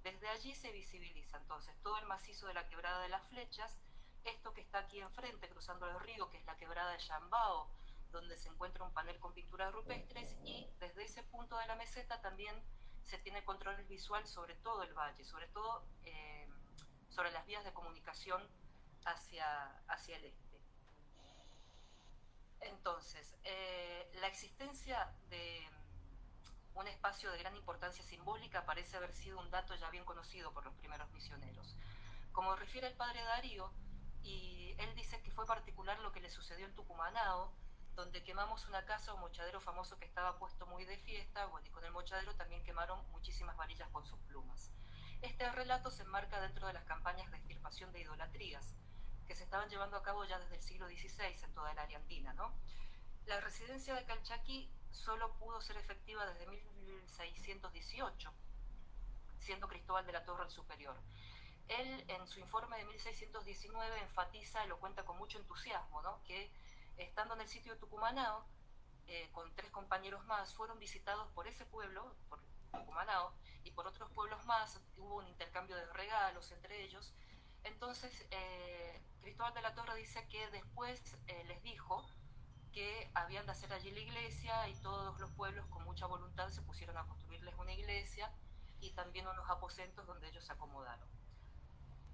Desde allí se visibiliza entonces todo el macizo de la Quebrada de las Flechas, esto que está aquí enfrente cruzando el río, que es la Quebrada de Yambao, donde se encuentra un panel con pinturas rupestres, y desde ese punto de la meseta también se tiene control visual sobre todo el valle, sobre todo sobre las vías de comunicación hacia el este. Entonces, la existencia de un espacio de gran importancia simbólica parece haber sido un dato ya bien conocido por los primeros misioneros. Como refiere el padre Darío, y él dice que fue particular lo que le sucedió en Tucumanao, donde quemamos una casa o mochadero famoso que estaba puesto muy de fiesta, bueno, y con el mochadero también quemaron muchísimas varillas con sus plumas. Este relato se enmarca dentro de las campañas de extirpación de idolatrías, que se estaban llevando a cabo ya desde el siglo XVI en toda el área andina, ¿no? La residencia de Calchaquí solo pudo ser efectiva desde 1618, siendo Cristóbal de la Torre el superior. Él, en su informe de 1619, enfatiza y lo cuenta con mucho entusiasmo, ¿no? Que estando en el sitio de Tucumanao, con 3 compañeros más, fueron visitados por ese pueblo, por Tucumanao, y por otros pueblos más. Hubo un intercambio de regalos entre ellos. Entonces, Cristóbal de la Torre dice que después les dijo que habían de hacer allí la iglesia, y todos los pueblos con mucha voluntad se pusieron a construirles una iglesia y también unos aposentos donde ellos se acomodaron.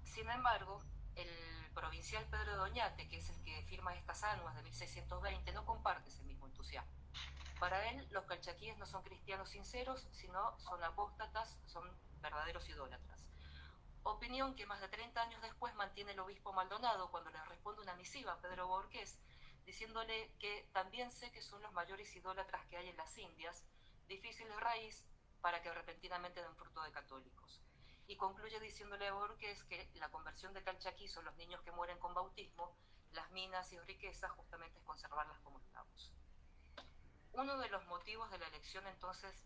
Sin embargo, el provincial Pedro de Oñate, que es el que firma estas anuas de 1620, no comparte ese mismo entusiasmo. Para él, los calchaquíes no son cristianos sinceros, sino son apóstatas, son verdaderos idólatras. Opinión que más de 30 años después mantiene el obispo Maldonado cuando le responde una misiva a Pedro Borqués, diciéndole que también sé que son los mayores idólatras que hay en las Indias, difícil de raíz para que repentinamente den fruto de católicos. Y concluye diciéndole a Borqués que la conversión de Calchaquí son los niños que mueren con bautismo, las minas y riquezas justamente es conservarlas como estamos. Uno de los motivos de la elección entonces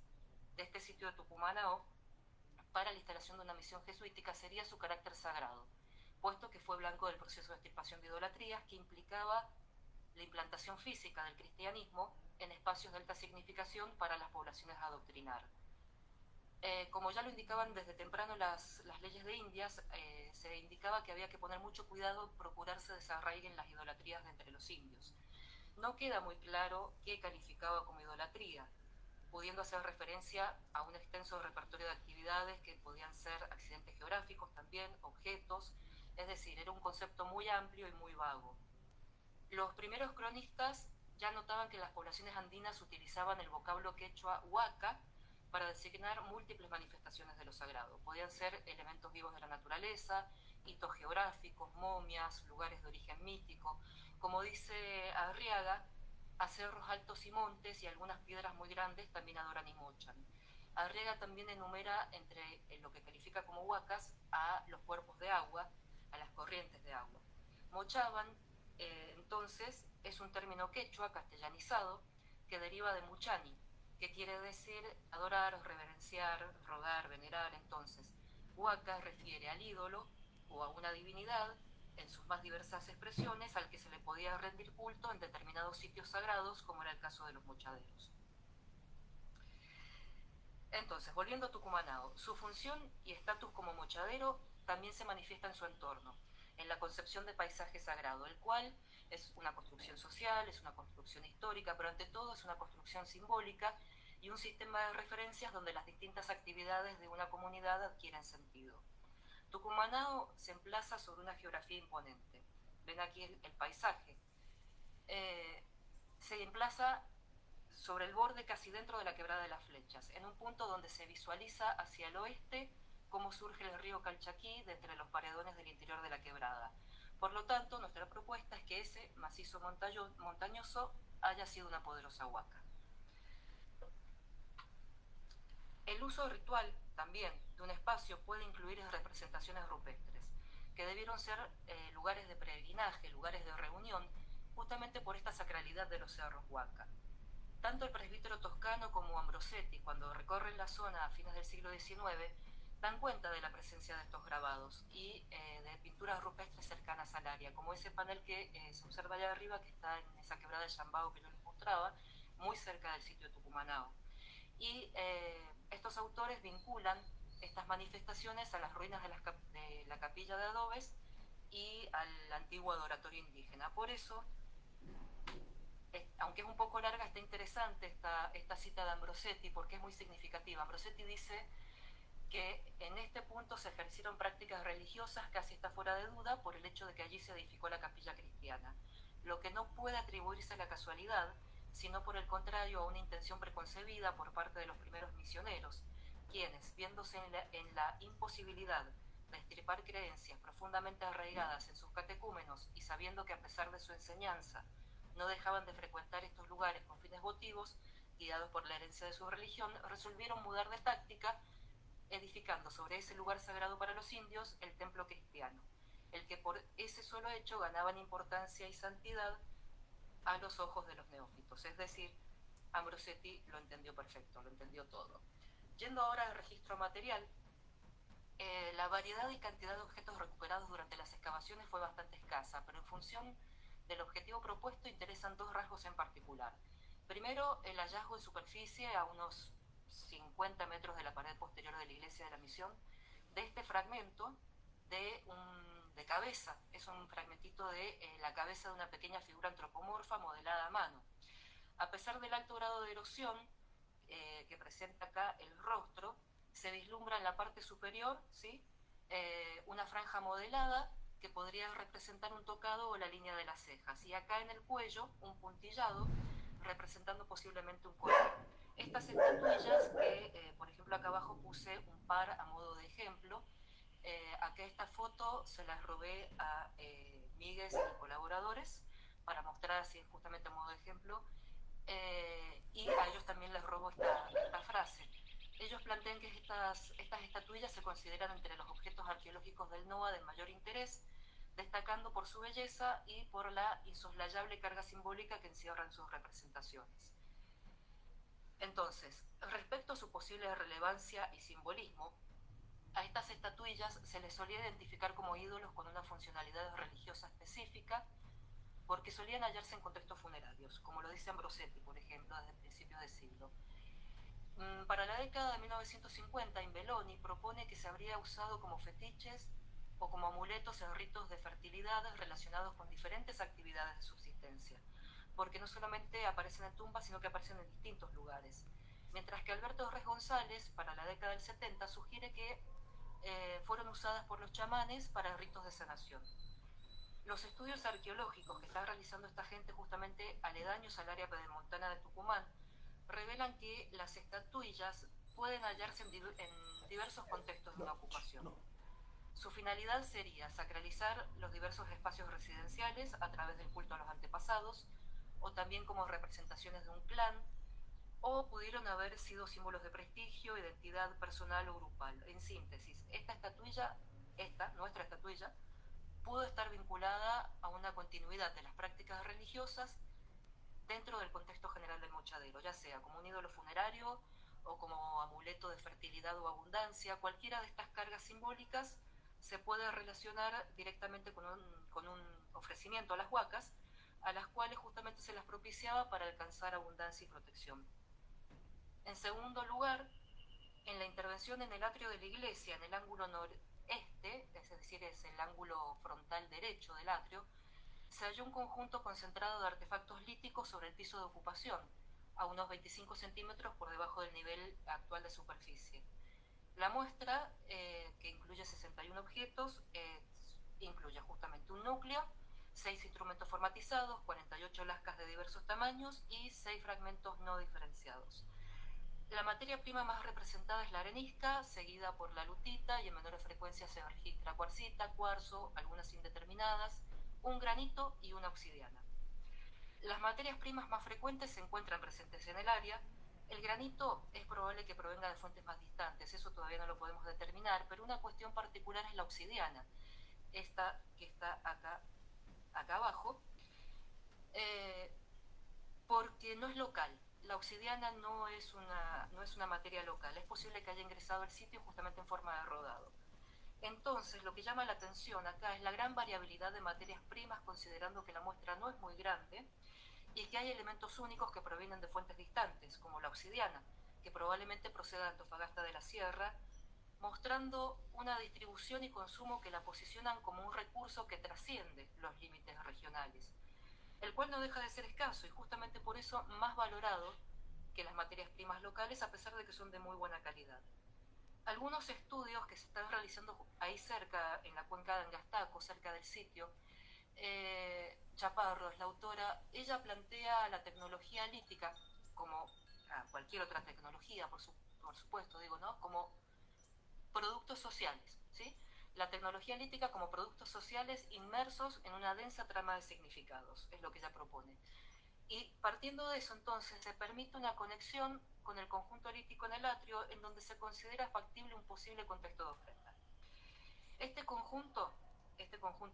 de este sitio de Tucumanao para la instalación de una misión jesuítica sería su carácter sagrado, puesto que fue blanco del proceso de extirpación de idolatrías que implicaba la implantación física del cristianismo en espacios de alta significación para las poblaciones a adoctrinar. Como ya lo indicaban desde temprano las leyes de Indias, se indicaba que había que poner mucho cuidado en procurarse desarraiguen las idolatrías de entre los indios. No queda muy claro qué calificaba como idolatría, pudiendo hacer referencia a un extenso repertorio de actividades que podían ser accidentes geográficos también, objetos, es decir, era un concepto muy amplio y muy vago. Los primeros cronistas ya notaban que las poblaciones andinas utilizaban el vocablo quechua huaca para designar múltiples manifestaciones de lo sagrado. Podían ser elementos vivos de la naturaleza, hitos geográficos, momias, lugares de origen mítico. Como dice Arriaga, a cerros altos y montes y algunas piedras muy grandes también adoran y mochan. Arriaga también enumera entre lo que califica como huacas a los cuerpos de agua, a las corrientes de agua. Mochaban, entonces, es un término quechua castellanizado que deriva de muchani, que quiere decir adorar, reverenciar, rogar, venerar. Entonces, huaca refiere al ídolo o a una divinidad en sus más diversas expresiones al que se le podía rendir culto en determinados sitios sagrados, como era el caso de los mochaderos. Entonces, volviendo a Tucumanao, su función y estatus como mochadero también se manifiesta en su entorno, en la concepción de paisaje sagrado, el cual es una construcción social, es una construcción histórica, pero ante todo es una construcción simbólica y un sistema de referencias donde las distintas actividades de una comunidad adquieren sentido. Tucumanao se emplaza sobre una geografía imponente. Ven aquí el paisaje. Se emplaza sobre el borde casi dentro de la Quebrada de las Flechas, en un punto donde se visualiza hacia el oeste cómo surge el río Calchaquí de entre los paredones del interior de la quebrada. Por lo tanto, nuestra propuesta es que ese macizo montañoso haya sido una poderosa huaca. El uso ritual también de un espacio puede incluir representaciones rupestres, que debieron ser lugares de peregrinaje, lugares de reunión, justamente por esta sacralidad de los cerros huaca. Tanto el presbítero toscano como Ambrosetti, cuando recorren la zona a fines del siglo XIX, dan cuenta de la presencia de estos grabados y de pinturas rupestres cercanas al área, como ese panel que se observa allá arriba, que está en esa quebrada de Chambao que yo les mostraba, muy cerca del sitio de Tucumanao. Y estos autores vinculan estas manifestaciones a las ruinas de la capilla de adobes y al antiguo adoratorio indígena. Por eso, aunque es un poco larga, está interesante esta cita de Ambrosetti, porque es muy significativa. Ambrosetti dice que en este punto se ejercieron prácticas religiosas, casi está fuera de duda, por el hecho de que allí se edificó la capilla cristiana, lo que no puede atribuirse a la casualidad, sino por el contrario a una intención preconcebida por parte de los primeros misioneros, quienes, viéndose en la imposibilidad de extirpar creencias profundamente arraigadas en sus catecúmenos y sabiendo que a pesar de su enseñanza no dejaban de frecuentar estos lugares con fines votivos, guiados por la herencia de su religión, resolvieron mudar de táctica, edificando sobre ese lugar sagrado para los indios el templo cristiano, el que por ese solo hecho ganaban importancia y santidad a los ojos de los neófitos. Es decir, Ambrosetti lo entendió perfecto, lo entendió todo. Yendo ahora al registro material, la variedad y cantidad de objetos recuperados durante las excavaciones fue bastante escasa, pero en función del objetivo propuesto interesan dos rasgos en particular. Primero, el hallazgo en superficie, a unos 50 metros de la pared posterior de la iglesia de la Misión, de este fragmento de cabeza. Es un fragmentito de la cabeza de una pequeña figura antropomorfa modelada a mano. A pesar del alto grado de erosión que presenta acá el rostro, se vislumbra en la parte superior, ¿sí? Una franja modelada que podría representar un tocado o la línea de las cejas, y acá en el cuello un puntillado representando posiblemente un collar. Estas estatuillas que, por ejemplo, acá abajo puse un par a modo de ejemplo. Acá esta foto se las robé a Míguez y colaboradores para mostrar así justamente a modo de ejemplo, y a ellos también les robo esta frase. Ellos plantean que estas estatuillas se consideran entre los objetos arqueológicos del NOA de mayor interés, destacando por su belleza y por la insoslayable carga simbólica que encierran sus representaciones. Entonces, respecto a su posible relevancia y simbolismo, a estas estatuillas se les solía identificar como ídolos con una funcionalidad religiosa específica, porque solían hallarse en contextos funerarios, como lo dice Ambrosetti, por ejemplo, desde principios de siglo. Para la década de 1950, Imbeloni propone que se habría usado como fetiches o como amuletos en ritos de fertilidad relacionados con diferentes actividades de subsistencia, porque no solamente aparecen en tumbas, sino que aparecen en distintos lugares. Mientras que Alberto Torres González, para la década del 70, sugiere que fueron usadas por los chamanes para ritos de sanación. Los estudios arqueológicos que está realizando esta gente justamente aledaños al área pedemontana de Tucumán revelan que las estatuillas pueden hallarse en diversos contextos de una ocupación. Su finalidad sería sacralizar los diversos espacios residenciales a través del culto a los antepasados, o también como representaciones de un clan, o pudieron haber sido símbolos de prestigio, identidad personal o grupal. En síntesis, nuestra estatuilla, pudo estar vinculada a una continuidad de las prácticas religiosas dentro del contexto general del mochadero, ya sea como un ídolo funerario o como amuleto de fertilidad o abundancia. Cualquiera de estas cargas simbólicas se puede relacionar directamente con un ofrecimiento a las huacas, a las cuales justamente se las propiciaba para alcanzar abundancia y protección. En segundo lugar, en la intervención en el atrio de la iglesia, en el ángulo noreste, es decir, es el ángulo frontal derecho del atrio, se halló un conjunto concentrado de artefactos líticos sobre el piso de ocupación, a unos 25 centímetros por debajo del nivel actual de superficie. La muestra, que incluye 61 objetos, incluye justamente un núcleo, 6 instrumentos formatizados, 48 lascas de diversos tamaños y 6 fragmentos no diferenciados. La materia prima más representada es la arenisca, seguida por la lutita, y en menores frecuencias se registra cuarcita, cuarzo, algunas indeterminadas, un granito y una obsidiana. Las materias primas más frecuentes se encuentran presentes en el área. El granito es probable que provenga de fuentes más distantes, eso todavía no lo podemos determinar, pero una cuestión particular es la obsidiana, esta que está acá abajo, porque no es local. La obsidiana no es una materia local, es posible que haya ingresado al sitio justamente en forma de rodado. Entonces, lo que llama la atención acá es la gran variabilidad de materias primas, considerando que la muestra no es muy grande y que hay elementos únicos que provienen de fuentes distantes, como la obsidiana, que probablemente proceda de Antofagasta de la Sierra, mostrando una distribución y consumo que la posicionan como un recurso que trasciende los límites regionales, el cual no deja de ser escaso y justamente por eso más valorado que las materias primas locales, a pesar de que son de muy buena calidad. Algunos estudios que se están realizando ahí cerca, en la cuenca de Angastaco, cerca del sitio, Chaparro es la autora, ella plantea la tecnología lítica, como cualquier otra tecnología, por supuesto, como productos sociales, ¿sí? La tecnología lítica como productos sociales inmersos en una densa trama de significados, es lo que ella propone. Y partiendo de eso, entonces, se permite una conexión con el conjunto lítico en el atrio, en donde se considera factible un posible contexto de ofrenda. Este conjunto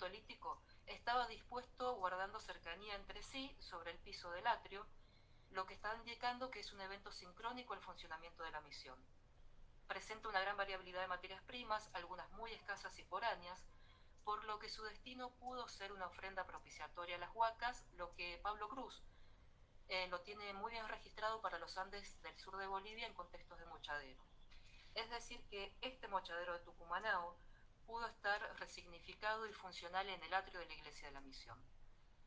lítico, estaba dispuesto guardando cercanía entre sí sobre el piso del atrio, lo que está indicando que es un evento sincrónico el funcionamiento de la misión. Presenta una gran variabilidad de materias primas, algunas muy escasas y foráneas, por lo que su destino pudo ser una ofrenda propiciatoria a las huacas, lo que Pablo Cruz lo tiene muy bien registrado para los Andes del sur de Bolivia en contextos de mochadero. Es decir, que este mochadero de Tucumanao pudo estar resignificado y funcional en el atrio de la iglesia de la Misión.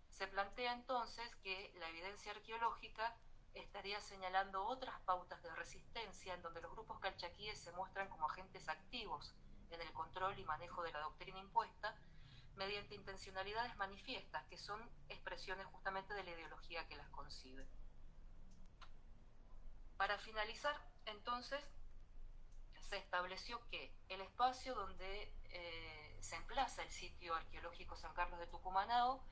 Se plantea entonces que la evidencia arqueológica estaría señalando otras pautas de resistencia en donde los grupos calchaquíes se muestran como agentes activos en el control y manejo de la doctrina impuesta mediante intencionalidades manifiestas que son expresiones justamente de la ideología que las concibe. Para finalizar, entonces, se estableció que el espacio donde se emplaza el sitio arqueológico San Carlos de Tucumanao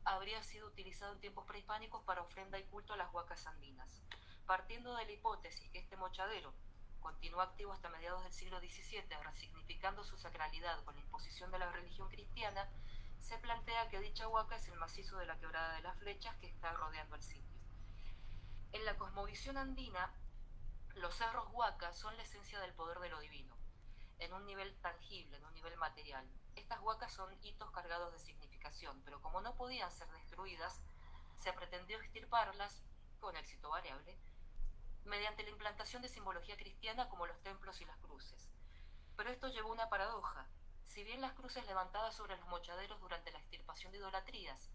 habría sido utilizado en tiempos prehispánicos para ofrenda y culto a las huacas andinas. Partiendo de la hipótesis que este mochadero continuó activo hasta mediados del siglo XVII, resignificando su sacralidad con la imposición de la religión cristiana, se plantea que dicha huaca es el macizo de la Quebrada de las Flechas que está rodeando el sitio. En la cosmovisión andina, los cerros huacas son la esencia del poder de lo divino, en un nivel tangible, en un nivel material. Estas huacas son hitos cargados de significación, pero como no podían ser destruidas, se pretendió extirparlas, con éxito variable, mediante la implantación de simbología cristiana como los templos y las cruces. Pero esto llevó a una paradoja. Si bien las cruces levantadas sobre los mochaderos durante la extirpación de idolatrías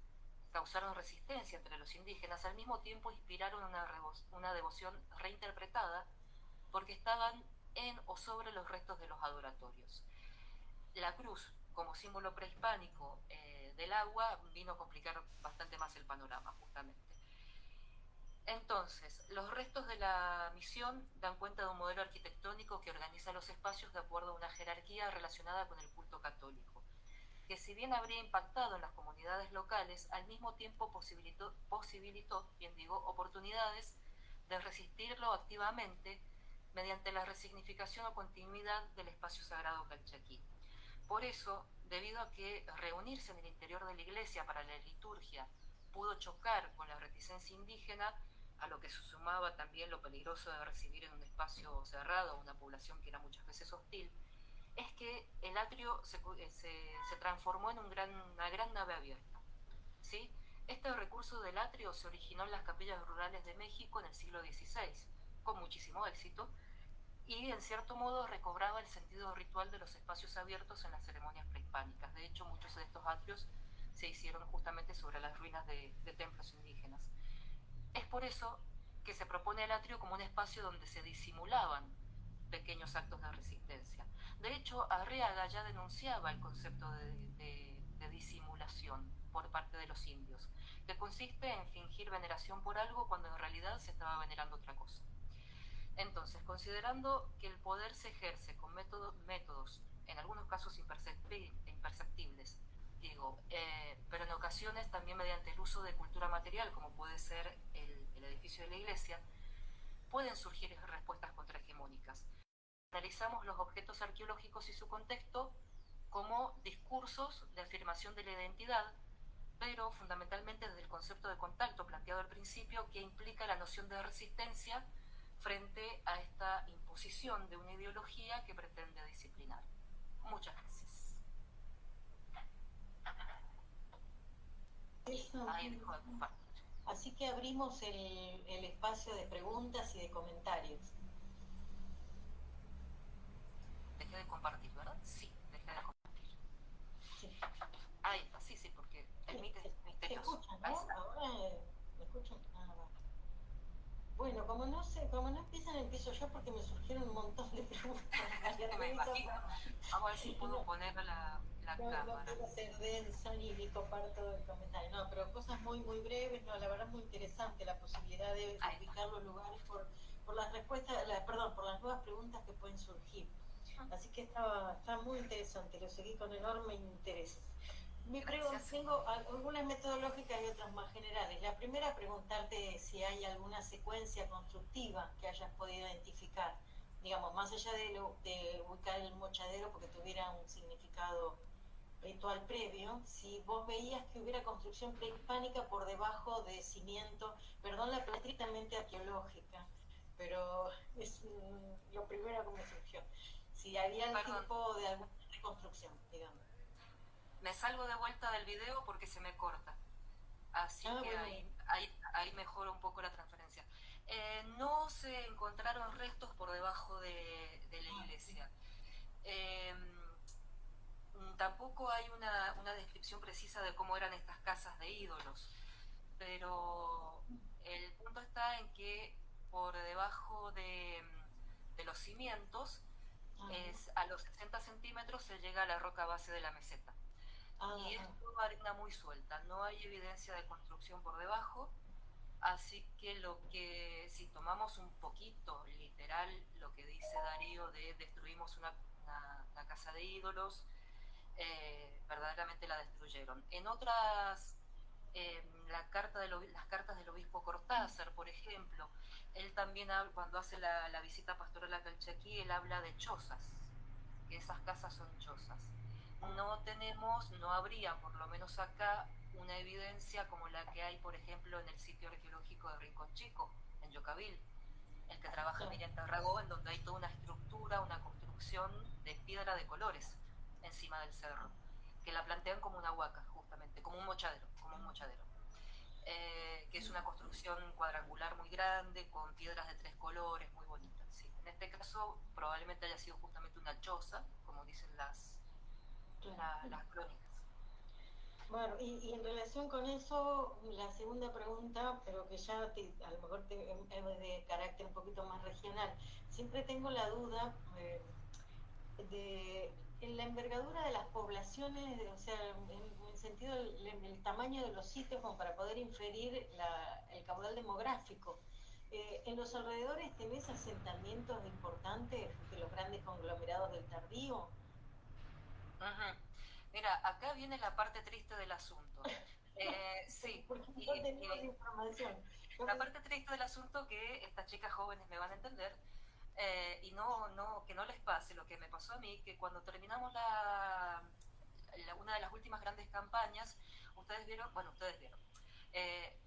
causaron resistencia entre los indígenas, al mismo tiempo inspiraron una devoción reinterpretada porque estaban en o sobre los restos de los adoratorios. La cruz, como símbolo prehispánico del agua, vino a complicar bastante más el panorama, justamente. Entonces, los restos de la misión dan cuenta de un modelo arquitectónico que organiza los espacios de acuerdo a una jerarquía relacionada con el culto católico, que si bien habría impactado en las comunidades locales, al mismo tiempo posibilitó oportunidades de resistirlo activamente mediante la resignificación o continuidad del espacio sagrado calchaquí. Por eso, debido a que reunirse en el interior de la iglesia para la liturgia pudo chocar con la reticencia indígena, a lo que se sumaba también lo peligroso de recibir en un espacio cerrado a una población que era muchas veces hostil, es que el atrio se transformó en una gran nave abierta, ¿sí? Este recurso del atrio se originó en las capillas rurales de México en el siglo XVI, con muchísimo éxito, y en cierto modo recobraba el sentido ritual de los espacios abiertos en las ceremonias prehispánicas. De hecho, muchos de estos atrios se hicieron justamente sobre las ruinas de templos indígenas. Es por eso que se propone el atrio como un espacio donde se disimulaban pequeños actos de resistencia. De hecho, Arriaga ya denunciaba el concepto de disimulación por parte de los indios, que consiste en fingir veneración por algo cuando en realidad se estaba venerando otra cosa. Entonces, considerando que el poder se ejerce con métodos en algunos casos imperceptibles, pero en ocasiones también mediante el uso de cultura material, como puede ser el edificio de la iglesia, pueden surgir respuestas contrahegemónicas. Analizamos los objetos arqueológicos y su contexto como discursos de afirmación de la identidad, pero fundamentalmente desde el concepto de contacto planteado al principio, que implica la noción de resistencia frente a esta imposición de una ideología que pretende disciplinar. Muchas gracias. Ahí dejo de compartir. Así que abrimos el espacio de preguntas y de comentarios. Dejé de compartir, ¿verdad? Sí, dejé de compartir. Sí. Ahí está, sí, porque el Meet es misterioso. ¿Me escuchan, no? Ahora me escuchan. Va. Bueno, como no empiezan, empiezo yo porque me surgieron un montón de preguntas. Me imagino. Vamos a ver si puedo poner la cámara. No quiero ser densa ni comparto el comentario. No, pero cosas muy, muy breves. No, la verdad es muy interesante la posibilidad de ubicar los lugares por las respuestas, por las nuevas preguntas que pueden surgir. Así que está muy interesante, lo seguí con enorme interés. Tengo algunas metodológicas y otras más generales. La primera, preguntarte si hay alguna secuencia constructiva que hayas podido identificar, digamos, más allá de ubicar el mochadero porque tuviera un significado ritual previo, si vos veías que hubiera construcción prehispánica por debajo de cimiento, perdón la palabra estrictamente arqueológica, pero es lo primero que me surgió. Si había algún tipo de alguna reconstrucción, digamos. Me salgo de vuelta del video porque se me corta. Así que bueno. ahí mejora un poco la transferencia. No se encontraron restos por debajo de la iglesia. Tampoco hay una descripción precisa de cómo eran estas casas de ídolos. Pero el punto está en que por debajo de los cimientos, a los 60 centímetros se llega a la roca base de la meseta. Y es toda arena muy suelta, no hay evidencia de construcción por debajo, así que si tomamos un poquito literal lo que dice Darío de destruimos una casa de ídolos, verdaderamente la destruyeron. En otras, las cartas del obispo Cortázar, por ejemplo, él también cuando hace la visita pastoral a Calchaquí, él habla de chozas, que esas casas son chozas. No habría, por lo menos acá, una evidencia como la que hay, por ejemplo, en el sitio arqueológico de Rincón Chico, en Yocavil, el que trabaja Miriam Tarragó, en donde hay toda una estructura, una construcción de piedra de colores encima del cerro, que la plantean como una huaca, justamente, como un mochadero, que es una construcción cuadrangular muy grande, con piedras de 3 colores, muy bonitas. Sí. En este caso, probablemente haya sido justamente una choza, como dicen las crónicas. Bueno, y en relación con eso, la segunda pregunta, pero que ya a lo mejor es de carácter un poquito más regional. Siempre tengo la duda en la envergadura de las poblaciones, o sea, en el sentido del tamaño de los sitios, como para poder inferir el caudal demográfico. En los alrededores tenés asentamientos importantes de los grandes conglomerados del Tardío. Mira, acá viene la parte triste del asunto. Sí, porque no tenemos información. La parte triste del asunto que estas chicas jóvenes me van a entender, y que no les pase lo que me pasó a mí, que cuando terminamos una de las últimas grandes campañas, ustedes vieron,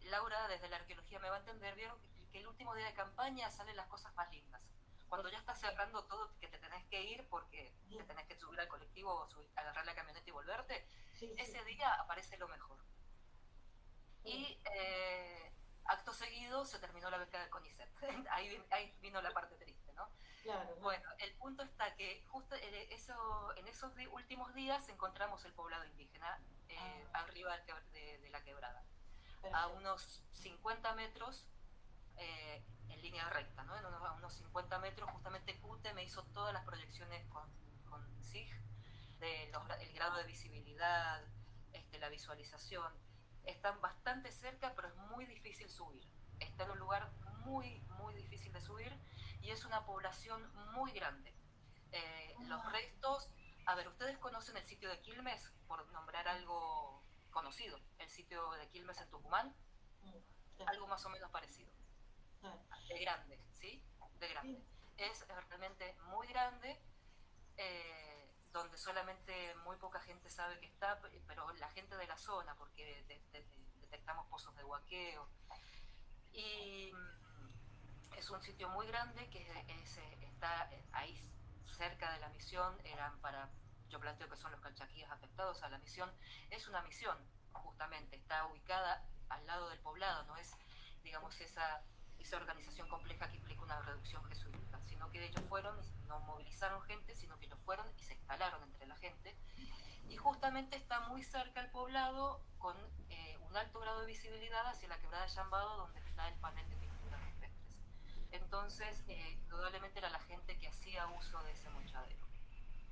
Laura desde la arqueología me va a entender, vieron que el último día de campaña salen las cosas más lindas. Cuando ya estás cerrando todo, que te tenés que ir porque te tenés que subir al colectivo o agarrar la camioneta y volverte, ese día aparece lo mejor. Y acto seguido se terminó la beca del CONICET. ahí vino la parte triste, ¿no? Claro. Bueno, el punto está que justo en esos últimos días encontramos el poblado indígena arriba de la quebrada. Perfecto. A unos 50 metros, en línea recta, ¿no? A unos 50 metros, justamente CUTE me hizo todas las proyecciones con SIG, el grado de visibilidad, la visualización. Están bastante cerca, pero es muy difícil subir. Está en un lugar muy, muy difícil de subir y es una población muy grande. Los restos, ustedes conocen el sitio de Quilmes, por nombrar algo conocido, el sitio de Quilmes en Tucumán, algo más o menos parecido. De grande, ¿sí? De grande. Es realmente muy grande, donde solamente muy poca gente sabe que está, pero la gente de la zona, porque detectamos pozos de huaqueo. Y es un sitio muy grande que está ahí cerca de la misión. Yo planteo que son los calchaquíes afectados a la misión. Es una misión, justamente, está ubicada al lado del poblado, no es, digamos, esa organización compleja que implica una reducción jesuita, sino que ellos fueron, no movilizaron gente, sino que ellos fueron y se instalaron entre la gente, y justamente está muy cerca el poblado, con un alto grado de visibilidad hacia la quebrada de Llambado, donde está el panel de pinturas rupestres. Entonces, indudablemente era la gente que hacía uso de ese mochadero.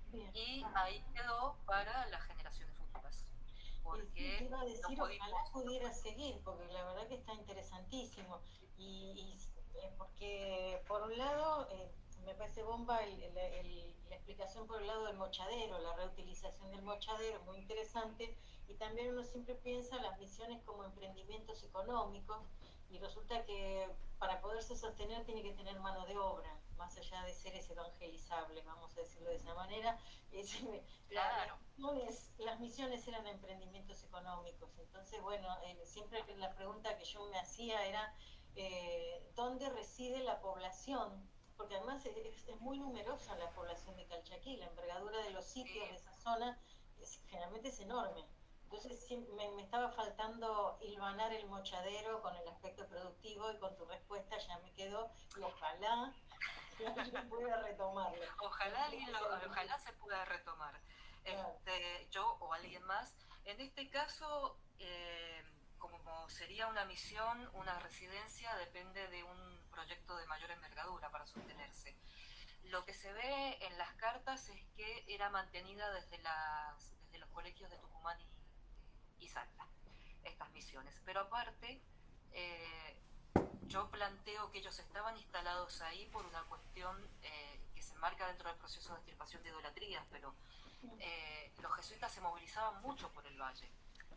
Bien. Y ahí quedó para las generaciones futuras. Porque iba a decir, ojalá pudiera seguir, porque la verdad que está interesantísimo. Y porque por un lado me parece bomba la explicación por el lado del mochadero, la reutilización del mochadero, muy interesante, y también uno siempre piensa las misiones como emprendimientos económicos, y resulta que para poderse sostener tiene que tener mano de obra, más allá de seres evangelizables, vamos a decirlo de esa manera. Claro. Las misiones eran emprendimientos económicos, entonces bueno, siempre la pregunta que yo me hacía era ¿dónde reside la población? Porque además es muy numerosa la población de Calchaquí, la envergadura de los sitios de esa zona generalmente es enorme. Entonces me estaba faltando hilvanar el mochadero con el aspecto productivo, y con tu respuesta ya me quedó, y ojalá que alguien pueda retomarlo. Ojalá se pueda retomar. Claro. Yo o alguien más. En este caso, como sería una misión, una residencia, depende de un proyecto de mayor envergadura para sostenerse. Lo que se ve en las cartas es que era mantenida desde los colegios de Tucumán y Salta, estas misiones. Pero aparte, yo planteo que ellos estaban instalados ahí por una cuestión que se enmarca dentro del proceso de extirpación de idolatrías, pero los jesuitas se movilizaban mucho por el valle.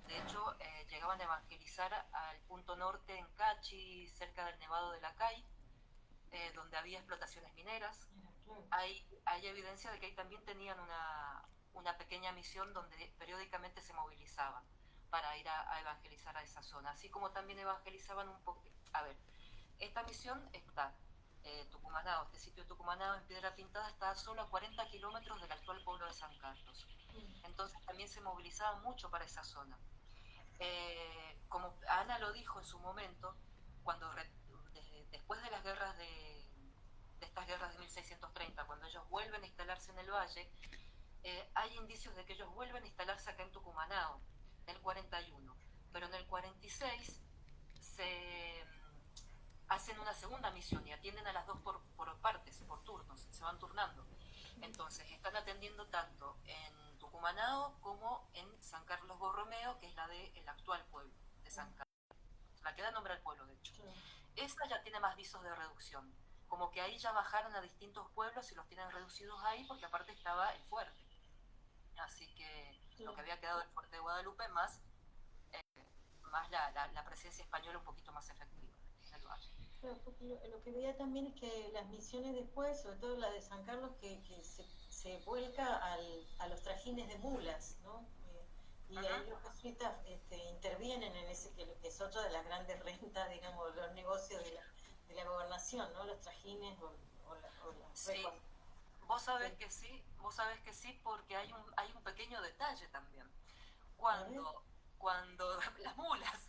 De hecho, llegaban a evangelizar al punto norte en Cachi, cerca del Nevado de la Cay, donde había explotaciones mineras. Hay evidencia de que ahí también tenían una pequeña misión donde periódicamente se movilizaban para ir a evangelizar a esa zona, así como también evangelizaban un poco. A ver, esta misión está, Tucumanao, este sitio de Tucumanao en Piedra Pintada está solo a 40 kilómetros del actual pueblo de San Carlos. Entonces también se movilizaban mucho para esa zona. Como Ana lo dijo en su momento, después de las guerras de estas guerras de 1630, cuando ellos vuelven a instalarse en el valle, hay indicios de que ellos vuelven a instalarse acá en Tucumanao, en el 41, pero en el 46 se hacen una segunda misión y atienden a las dos por partes, por turnos, se van turnando. Entonces están atendiendo tanto en Tucumanao como en San Carlos Borromeo, que es la del actual pueblo de San Carlos, la que da nombre al pueblo, de hecho. Esta ya tiene más visos de reducción, como que ahí ya bajaron a distintos pueblos y los tienen reducidos ahí, porque aparte estaba el fuerte. Así que lo que había quedado del fuerte de Guadalupe, más la presencia española un poquito más efectiva en el valle. Claro, porque lo que veía también es que las misiones después, sobre todo la de San Carlos, que se vuelca a los trajines de mulas, ¿no? Y ahí los jesuitas intervienen en ese, que es otra de las grandes rentas, digamos, los negocios de la gobernación, ¿no? Los trajines o las sí. Vos sabés que sí, porque hay un pequeño detalle también. Cuando las mulas,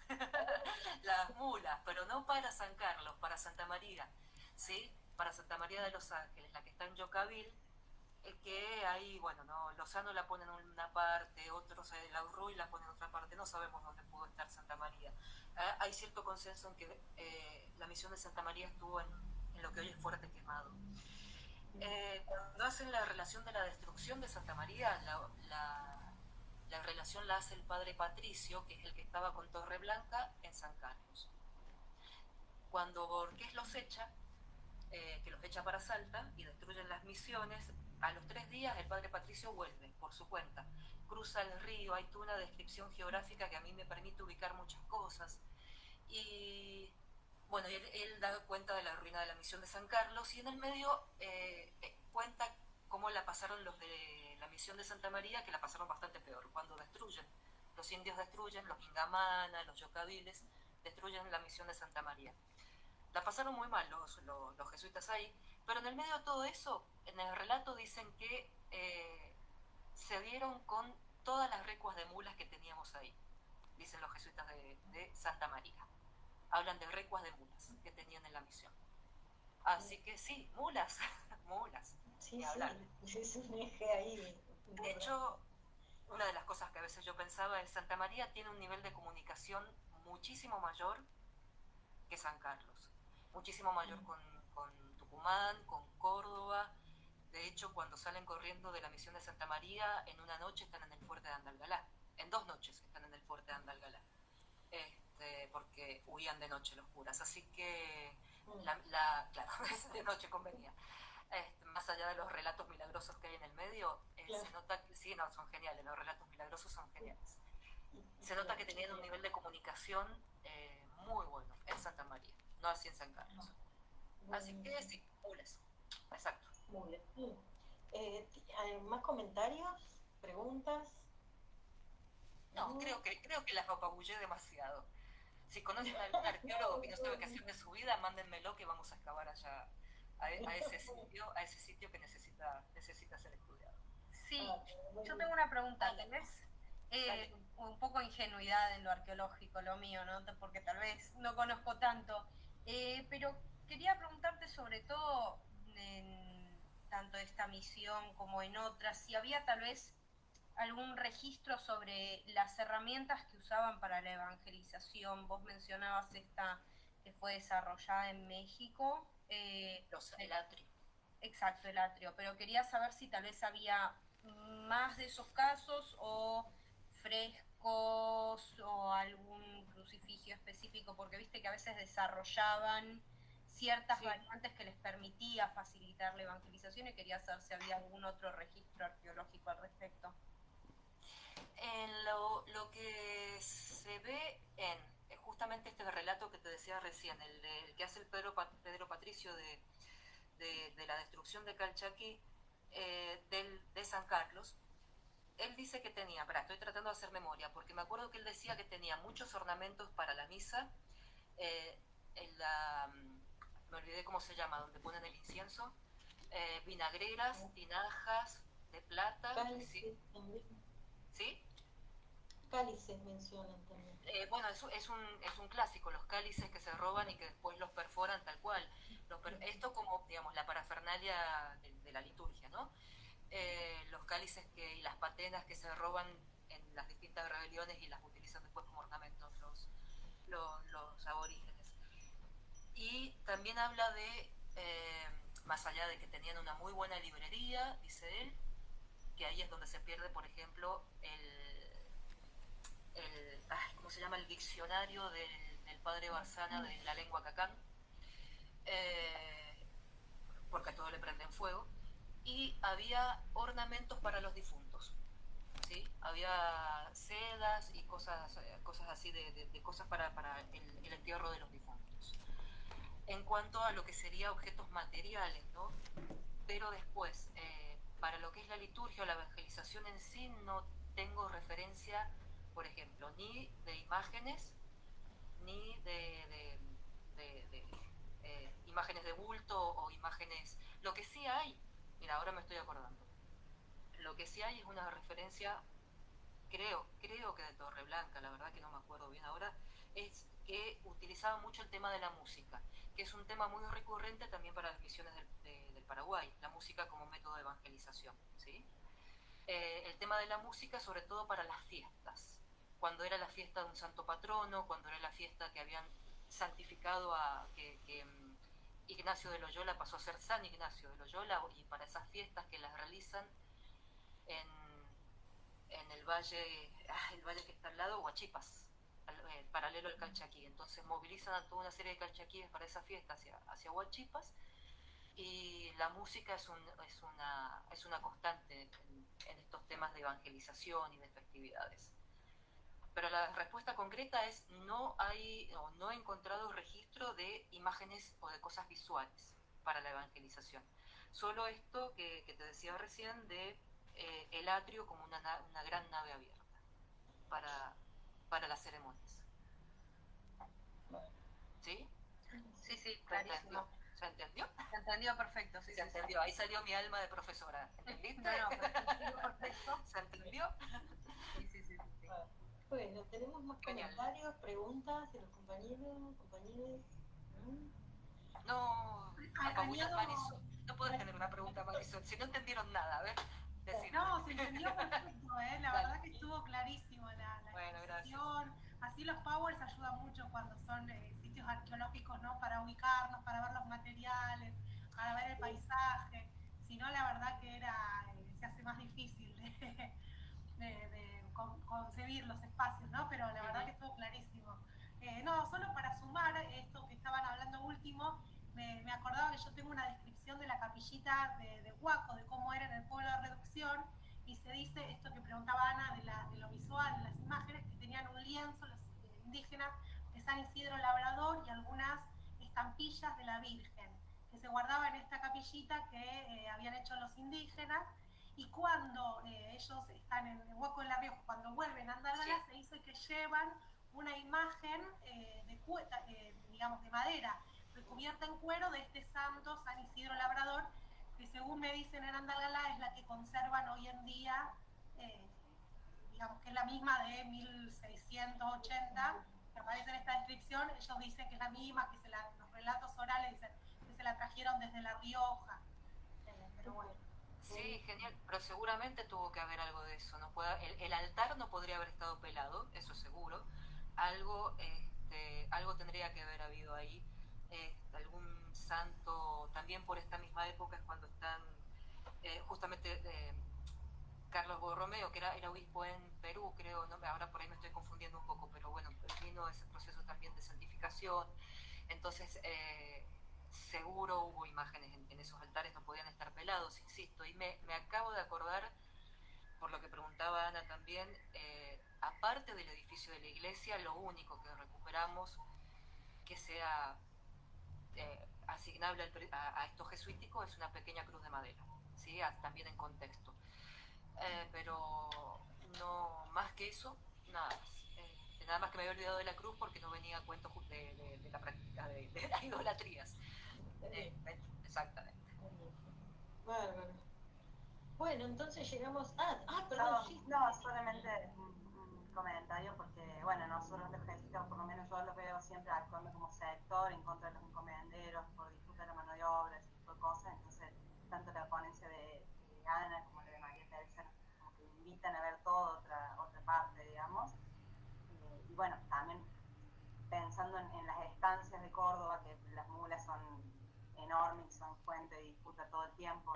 pero no para San Carlos, para Santa María, ¿sí? Para Santa María de los Ángeles, la que está en Yocavil, que ahí, bueno, no, Lozano la ponen en una parte, otros la Urruy la ponen en otra parte, no sabemos dónde pudo estar Santa María. Hay cierto consenso en que la misión de Santa María estuvo en lo que hoy es Fuerte Quemado. Cuando hacen la relación de la destrucción de Santa María, la relación la hace el padre Patricio, que es el que estaba con Torre Blanca en San Carlos. Cuando Borges los echa, que los echa para Salta y destruyen las misiones, a los 3 días el padre Patricio vuelve por su cuenta, cruza el río, hay toda una descripción geográfica que a mí me permite ubicar muchas cosas, y bueno, él da cuenta de la ruina de la misión de San Carlos, y en el medio cuenta cómo la pasaron los de la misión de Santa María, que la pasaron bastante peor, cuando destruyen, los indios destruyen, los Ingamana, los Yocaviles, destruyen la misión de Santa María. La pasaron muy mal los jesuitas ahí, pero en el medio de todo eso, en el relato dicen que se dieron con todas las recuas de mulas que teníamos ahí, dicen los jesuitas de Santa María. Hablan de recuas de mulas que tenían en la misión. Así que sí, mulas, mulas. Sí, sí, es un eje ahí. De hecho, una de las cosas que a veces yo pensaba es Santa María tiene un nivel de comunicación muchísimo mayor que San Carlos. Muchísimo mayor con Tucumán, con Córdoba. De hecho, cuando salen corriendo de la misión de Santa María, en una noche están en el fuerte de Andalgalá. En 2 noches están en el fuerte de Andalgalá. Porque huían de noche los curas. Así que, claro, de noche convenía. Más allá de los relatos milagrosos que hay en el medio, se nota que sí, no, son geniales, los relatos milagrosos son geniales. se nota que tenían un nivel de comunicación muy bueno en Santa María, no así en San Carlos. Así que sí, mules, exacto. Mules. ¿Hay más comentarios? ¿Preguntas? No, creo que las apabullé demasiado. Si conocen a algún arqueólogo que no sabe qué hacer de su vida, mándenmelo que vamos a excavar allá a ese sitio que necesita ser estudiado. Sí, yo tengo una pregunta, tal vez un poco ingenuidad en lo arqueológico, lo mío, ¿no? Porque tal vez no conozco tanto, pero quería preguntarte sobre todo en tanto esta misión como en otras, si había tal vez algún registro sobre las herramientas que usaban para la evangelización. Vos mencionabas esta que fue desarrollada en México. El atrio. Exacto, el atrio, pero quería saber si tal vez había más de esos casos o frescos o algún crucifijo específico, porque viste que a veces desarrollaban ciertas variantes que les permitía facilitar la evangelización y quería saber si había algún otro registro arqueológico al respecto. En lo que se ve en justamente este relato que te decía recién, el que hace el Pedro Patricio de la destrucción de Calchaquí, de San Carlos, él dice que tenía, estoy tratando de hacer memoria, porque me acuerdo que él decía que tenía muchos ornamentos para la misa, me olvidé cómo se llama, donde ponen el incienso, vinagreras, tinajas de plata. Cálices también. ¿Sí? Cálices mencionan también. Bueno, es un clásico, los cálices que se roban y que después los perforan tal cual. Esto como, digamos, la parafernalia de la liturgia, ¿no? Los cálices y las patenas que se roban en las distintas rebeliones y las utilizan después como ornamentos los aborígenes. Y también habla de, más allá de que tenían una muy buena librería, dice él, que ahí es donde se pierde, por ejemplo, ¿cómo se llama? El diccionario del padre Barzana de la lengua cacán, porque a todo le prenden fuego, y había ornamentos para los difuntos, ¿sí? Había sedas y cosas así de cosas para el entierro de los difuntos. En cuanto a lo que sería objetos materiales, ¿no? Pero después, para lo que es la liturgia o la evangelización en sí, no tengo referencia, por ejemplo, ni de imágenes, ni de imágenes de bulto o imágenes. Lo que sí hay, mira, ahora me estoy acordando, lo que sí hay es una referencia, creo que de Torreblanca, la verdad que no me acuerdo bien ahora, es que utilizaba mucho el tema de la música, que es un tema muy recurrente también para las misiones del Paraguay, la música como método de evangelización, ¿sí? El tema de la música sobre todo para las fiestas, cuando era la fiesta de un santo patrono, cuando era la fiesta que habían santificado que Ignacio de Loyola pasó a ser San Ignacio de Loyola, y para esas fiestas que las realizan en el valle que está al lado, Huachipas, paralelo al Calchaquí. Entonces movilizan a toda una serie de calchaquíes para esa fiesta hacia Huachipas, y la música es una constante en estos temas de evangelización y de festividades. Pero la respuesta concreta es no he encontrado registro de imágenes o de cosas visuales para la evangelización. Solo esto que te decía recién de el atrio como una gran nave abierta para las ceremonias. ¿Sí? Sí, clarísimo. ¿Se entendió? Se entendió perfecto, sí. Se entendió, ahí salió mi alma de profesora. ¿Entendiste? No, perfecto. ¿Se entendió? Sí. Bueno, tenemos más comentarios, preguntas de los compañeros. No, Marisol. No puedo tener una pregunta, Marisol. Si no entendieron nada, a ver, decime. No, se entendió perfecto, la verdad que estuvo clarísimo la exposición. Así los powers ayudan mucho cuando son sitios arqueológicos, ¿no? Para ubicarnos, para ver los materiales, para ver el paisaje. Si no, la verdad que se hace más difícil de concebir los espacios, ¿no? Pero la verdad que estuvo clarísimo. No, solo para sumar esto que estaban hablando último, me acordaba que yo tengo una descripción de la capillita de Huaco, de cómo era en el pueblo de Reducción, y se dice esto que preguntaba Ana de lo visual, de las imágenes, que tenían un lienzo los indígenas de San Isidro Labrador y algunas estampillas de la Virgen, que se guardaban en esta capillita que habían hecho los indígenas, y cuando ellos están en el Hueco de La Rioja, cuando vuelven a Andalgalá, se dice que llevan una imagen digamos de madera, recubierta en cuero de este santo San Isidro Labrador, que según me dicen en Andalgalá es la que conservan hoy en día, digamos que es la misma de 1680, que aparece en esta descripción. Ellos dicen que es la misma, que los relatos orales dicen que se la trajeron desde La Rioja, pero bueno. Sí, genial, pero seguramente tuvo que haber algo de eso. El altar no podría haber estado pelado, eso seguro. Algo tendría que haber habido ahí. Algún santo, también por esta misma época es cuando están justamente Carlos Borromeo, que era obispo en Perú, creo, ¿no? Ahora por ahí me estoy confundiendo un poco, pero bueno, vino ese proceso también de santificación. Entonces, seguro hubo imágenes en esos altares, no podían estar pelados, insisto. Y me acabo de acordar, por lo que preguntaba Ana también, aparte del edificio de la iglesia, lo único que recuperamos que sea asignable a esto jesuítico es una pequeña cruz de madera, ¿sí? También en contexto. Pero no más que eso, nada más. Nada más que me había olvidado de la cruz porque no venía a cuento de la práctica de las idolatrías. Exactamente. Bárbaro. Bueno, entonces llegamos... perdón. No, solamente un comentario, porque, bueno, nosotros los jesuitas, por lo menos yo los veo siempre actuando como sector en contra de los encomenderos, por disputa de la mano de obra, ese tipo de cosas. Entonces, tanto la ponencia de Ana como la de María Teresa como que invitan a ver toda otra parte, digamos. Y bueno, también pensando en las estancias de Córdoba, que las mulas son enormes y son fuente de disputa todo el tiempo,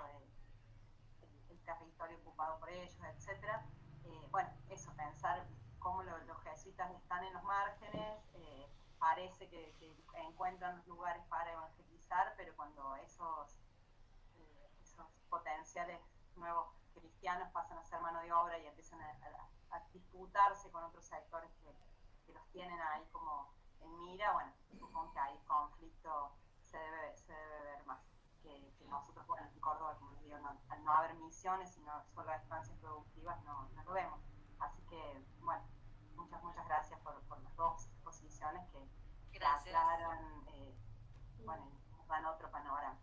el territorio ocupado por ellos, etc. Bueno, eso, pensar cómo los jesuitas están en los márgenes, parece que encuentran lugares para evangelizar, pero cuando esos potenciales nuevos cristianos pasan a ser mano de obra y empiezan a disputarse con otros sectores que los tienen ahí como en mira, bueno, supongo que ahí conflicto se debe ver más. Que nosotros, bueno, en Córdoba, como les digo, al no haber misiones, sino solo estancias productivas, no lo vemos. Así que, bueno, muchas gracias por las dos exposiciones que aclaran, bueno, nos dan otro panorama.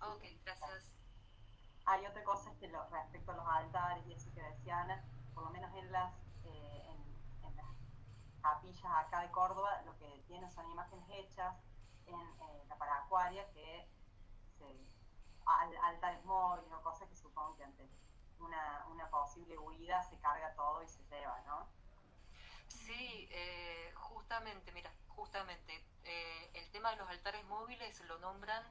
Ok, gracias. Hay otra cosa que respecto a los altares y eso que decía Ana, por lo menos en las capillas acá de Córdoba, lo que tienen son imágenes hechas en la Paracuaria, que altares móviles o cosas que supongo que ante una posible huida se carga todo y se lleva, ¿no? Sí, justamente, el tema de los altares móviles lo nombran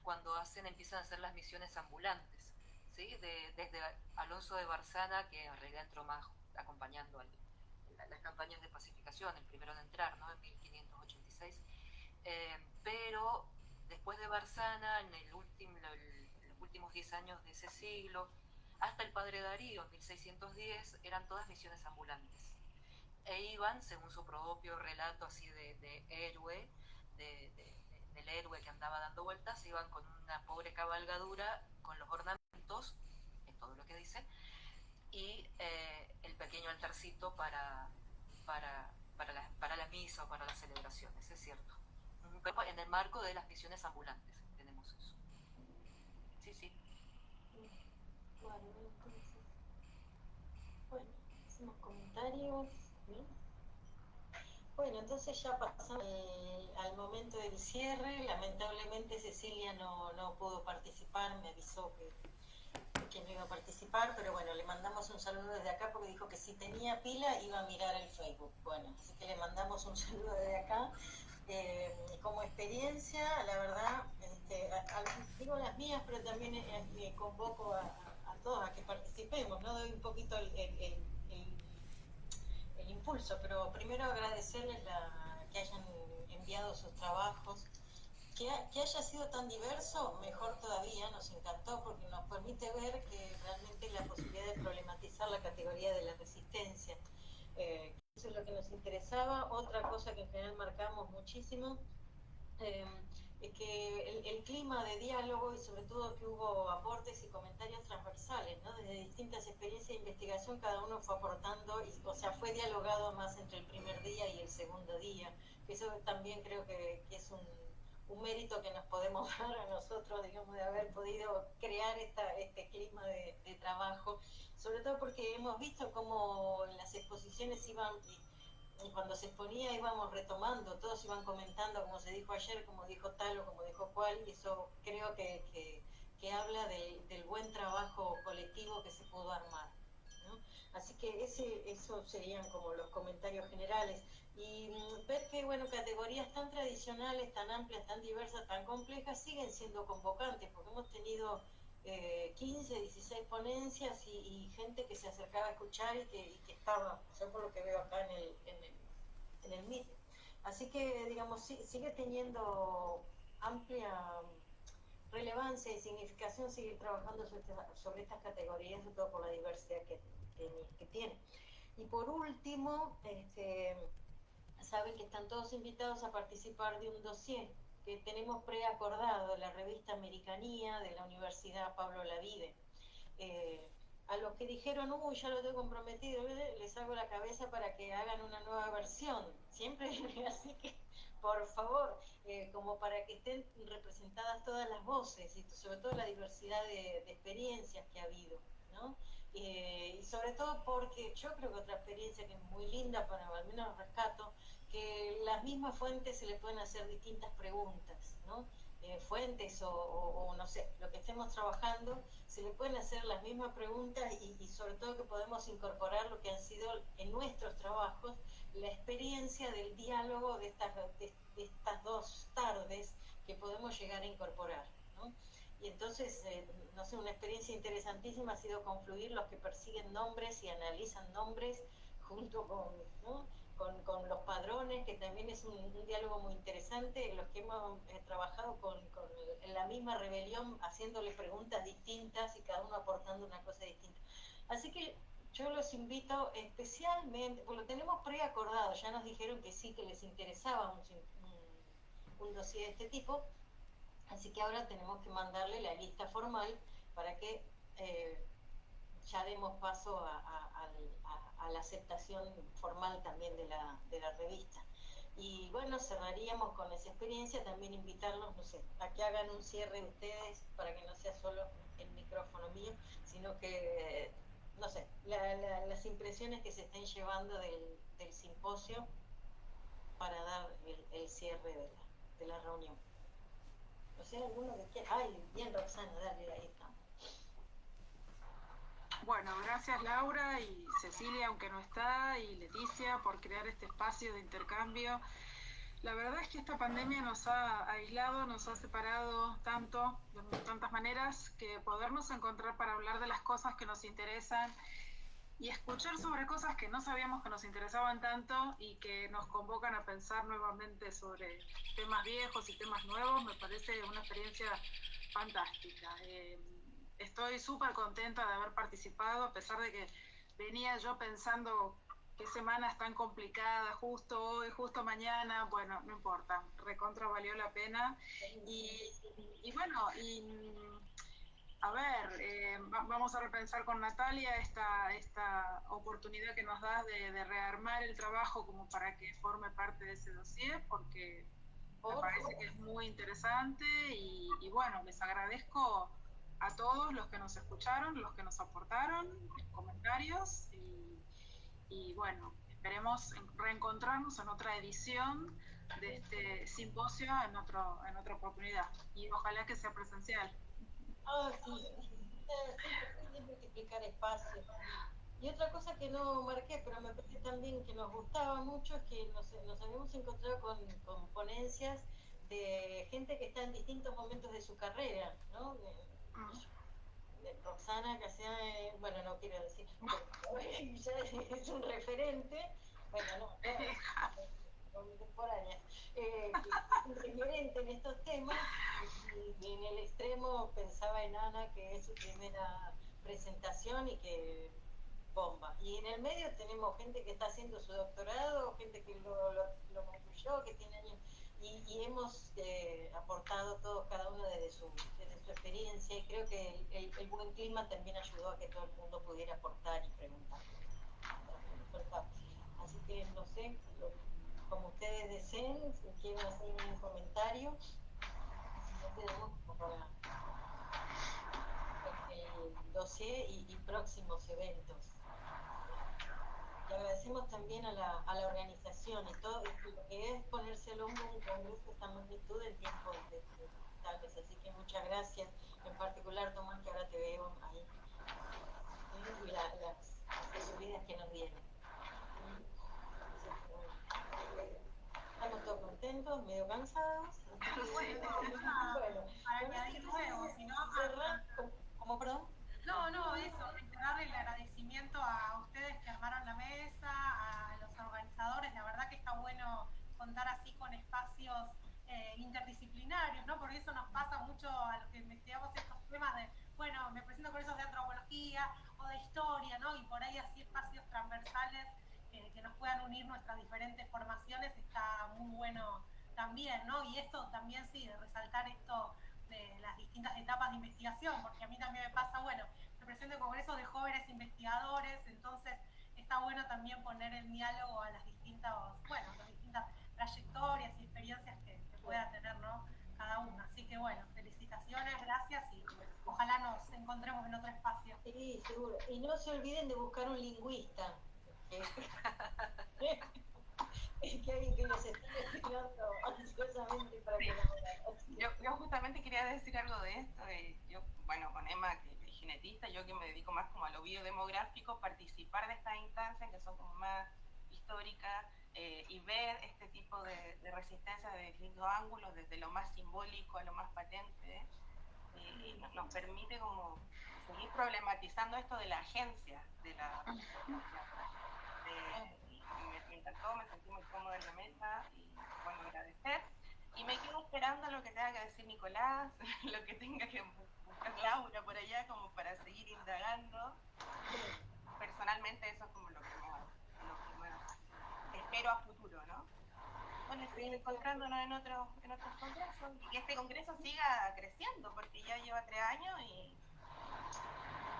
cuando empiezan a hacer las misiones ambulantes, ¿sí? Desde Alonso de Barzana, que en realidad entró más acompañando las campañas de pacificación, el primero en entrar, ¿no? En 1586, pero después de Barzana, en los últimos 10 años de ese siglo, hasta el padre Darío, en 1610, eran todas misiones ambulantes. E iban, según su propio relato así de héroe, del héroe que andaba dando vueltas, iban con una pobre cabalgadura, con los ornamentos, es todo lo que dice, y el pequeño altarcito para la misa o para las celebraciones, es cierto. En el marco de las misiones ambulantes tenemos eso. Sí. Bueno, hacemos comentarios. ¿Bien? Bueno, entonces ya pasamos al momento del cierre. Lamentablemente Cecilia no pudo participar, me avisó que no iba a participar, pero bueno, le mandamos un saludo desde acá porque dijo que si tenía pila iba a mirar el Facebook. Bueno, así que le mandamos un saludo desde acá. Como experiencia, la verdad, digo las mías, pero también convoco a todos a que participemos, ¿no? Doy un poquito el impulso, pero primero agradecerles que hayan enviado sus trabajos, que haya sido tan diverso, mejor todavía, nos encantó porque nos permite ver que realmente la posibilidad de categoría de la resistencia. Eso es lo que nos interesaba. Otra cosa que en general marcamos muchísimo es que el clima de diálogo, y sobre todo que hubo aportes y comentarios transversales, ¿no? Desde distintas experiencias de investigación, cada uno fue aportando, o sea, fue dialogado más entre el primer día y el segundo día. Eso también creo que es un mérito que nos podemos dar a nosotros, digamos, de haber podido crear este clima de trabajo, sobre todo porque hemos visto cómo las exposiciones iban, y cuando se exponía íbamos retomando, todos iban comentando, como se dijo ayer, como dijo tal o como dijo cual, y eso creo que habla del buen trabajo colectivo que se pudo armar, ¿no? Así que eso serían como los comentarios generales. Y ver que, bueno, categorías tan tradicionales, tan amplias, tan diversas, tan complejas, siguen siendo convocantes, porque hemos tenido 15, 16 ponencias y gente que se acercaba a escuchar y que estaba, yo por lo que veo acá en el Meet. Así que, digamos, sigue teniendo amplia relevancia y significación seguir trabajando sobre estas categorías, sobre todo por la diversidad que tiene. Y por último, saben que están todos invitados a participar de un dossier que tenemos preacordado, la revista Americanía de la Universidad Pablo Olavide. A los que dijeron, ya lo tengo comprometido, les hago la cabeza para que hagan una nueva versión. Siempre así que, por favor, como para que estén representadas todas las voces y sobre todo la diversidad de experiencias que ha habido, ¿no? Y sobre todo porque yo creo que otra experiencia que es muy linda, para al menos rescato, que las mismas fuentes se le pueden hacer distintas preguntas, ¿no? Fuentes o no sé, lo que estemos trabajando, se le pueden hacer las mismas preguntas y sobre todo que podemos incorporar lo que han sido en nuestros trabajos, la experiencia del diálogo de estas 2 tardes que podemos llegar a incorporar, ¿no? Y entonces, no sé, una experiencia interesantísima ha sido confluir los que persiguen nombres y analizan nombres junto con, ¿no? con los padrones, que también es un diálogo muy interesante, los que hemos trabajado en la misma rebelión, haciéndole preguntas distintas y cada uno aportando una cosa distinta. Así que yo los invito especialmente, pues lo tenemos preacordado, ya nos dijeron que sí, que les interesaba un dossier de este tipo, así que ahora tenemos que mandarle la lista formal para que ya demos paso a la aceptación formal también de la revista. Y bueno, cerraríamos con esa experiencia, también invitarlos, no sé, a que hagan un cierre ustedes, para que no sea solo el micrófono mío, sino que, no sé, las impresiones que se estén llevando del simposio para dar el cierre de la reunión. No sé, alguno que quiera. Ay, bien, Roxana, dale, ahí estamos. Bueno, gracias Laura y Cecilia, aunque no está, y Leticia por crear este espacio de intercambio. La verdad es que esta pandemia nos ha aislado, nos ha separado tanto, de tantas maneras, que podernos encontrar para hablar de las cosas que nos interesan y escuchar sobre cosas que no sabíamos que nos interesaban tanto y que nos convocan a pensar nuevamente sobre temas viejos y temas nuevos, me parece una experiencia fantástica. Estoy súper contenta de haber participado, a pesar de que venía yo pensando qué semanas tan complicadas, justo hoy, justo mañana, bueno, no importa, recontra valió la pena. Y bueno, a ver, vamos a repensar con Natalia esta oportunidad que nos da de rearmar el trabajo como para que forme parte de ese dossier, porque me parece que es muy interesante y bueno, les agradezco a todos los que nos escucharon, los que nos aportaron comentarios y bueno, esperemos reencontrarnos en otra edición de este simposio en otra oportunidad y ojalá que sea presencial. Sí, siempre multiplicar espacios. Y otra cosa que no marqué, pero me parece también que nos gustaba mucho, es que nos habíamos encontrado con ponencias de gente que está en distintos momentos de su carrera, ¿no? De Roxana, que sea, bueno, no quiero decir, ya es un referente, bueno, no, contemporánea, que es un referente en estos temas, y en el extremo pensaba en Ana, que es su primera presentación y que bomba. Y en el medio tenemos gente que está haciendo su doctorado, gente que lo concluyó, que tiene años, y hemos aportado todos, cada uno desde su experiencia, y creo que el buen clima también ayudó a que todo el mundo pudiera aportar y preguntar. Así que no sé, como ustedes deseen, si quieren hacer un comentario, si no tenemos para el dossier y próximos eventos. Le agradecemos también a la organización y todo lo que es ponerse el hombro en un congreso de esta magnitud en tiempos digitales. Así que muchas gracias, en particular Tomás, que ahora te veo ahí, y las asesorías que nos dieron. Estamos todos contentos, medio cansados. Bueno, para añadir nuevo, si no... ¿Cómo, perdón? No, eso, darle el agradecimiento a ustedes que armaron la mesa, a los organizadores. La verdad que está bueno contar así con espacios interdisciplinarios, ¿no? Porque eso nos pasa mucho a los que investigamos estos temas de, bueno, me presento con esos de antropología o de historia, ¿no? Y por ahí así espacios transversales que nos puedan unir nuestras diferentes formaciones está muy bueno también, ¿no? Y esto también sí, de resaltar esto de las distintas etapas de investigación, porque a mí también me pasa, bueno, me presento en congresos de jóvenes investigadores, entonces está bueno también poner en diálogo a las distintas trayectorias y experiencias que pueda tener, ¿no? Cada uno. Así que bueno, felicitaciones, gracias y ojalá nos encontremos en otro espacio. Sí, seguro. Y no se olviden de buscar un lingüista. Es que alguien que los esté esperando ansiosamente para colaborar. Yo justamente quería decir algo de esto. Yo, bueno, con Emma, que es genetista, yo que me dedico más como a lo biodemográfico, participar de estas instancias que son como más históricas y ver este tipo de resistencia de distintos ángulos, desde lo más simbólico a lo más patente, y nos permite como seguir problematizando esto de la agencia de la me encantó, me sentí muy cómoda en la mesa y bueno, agradecer. Y me quedo esperando lo que tenga que decir Nicolás, lo que tenga que buscar Laura por allá como para seguir indagando. Personalmente eso es como lo que más espero a futuro, ¿no? Bueno, seguir encontrándonos en otros congresos y que este congreso siga creciendo porque ya lleva 3 años y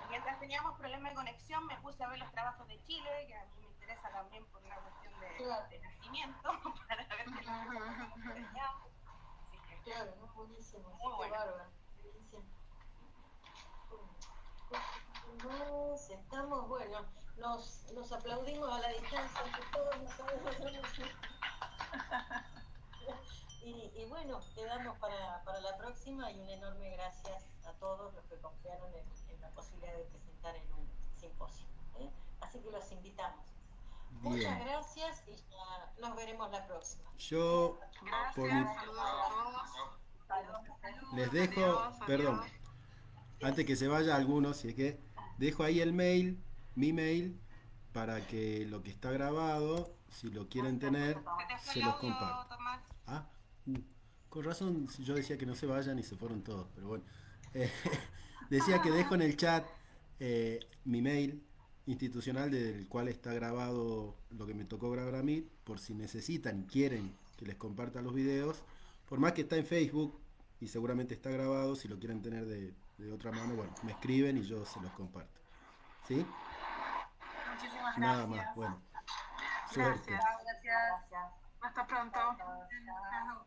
mientras teníamos problemas de conexión me puse a ver los trabajos de Chile, que a mí me interesa también por una cuestión de nacimiento, para ver qué es por allá. Así que, claro, no, buenísimo, muy bueno. Bárbara, buenísimo. Estamos, bueno, nos aplaudimos a la distancia, que todos nos sabemos. Y bueno, quedamos para la próxima y un enorme gracias a todos los que confiaron en la posibilidad de presentar en un simposio. Así que los invitamos. Bien. Muchas gracias y ya nos veremos la próxima. Yo Saludos a todos. les dejo, perdón, antes que se vaya alguno, si es que dejo ahí el mail, mi mail, para que lo que está grabado, si lo quieren tener, se los comparto. Ah, con razón yo decía que no se vayan y se fueron todos, pero bueno. Decía que dejo en el chat mi mail institucional del cual está grabado lo que me tocó grabar a mí, por si necesitan, quieren que les comparta los videos, por más que está en Facebook y seguramente está grabado, si lo quieren tener de otra mano, bueno, me escriben y yo se los comparto. ¿Sí? Muchísimas gracias. Nada más, bueno. Suerte. Gracias. Gracias. Hasta pronto. Chao.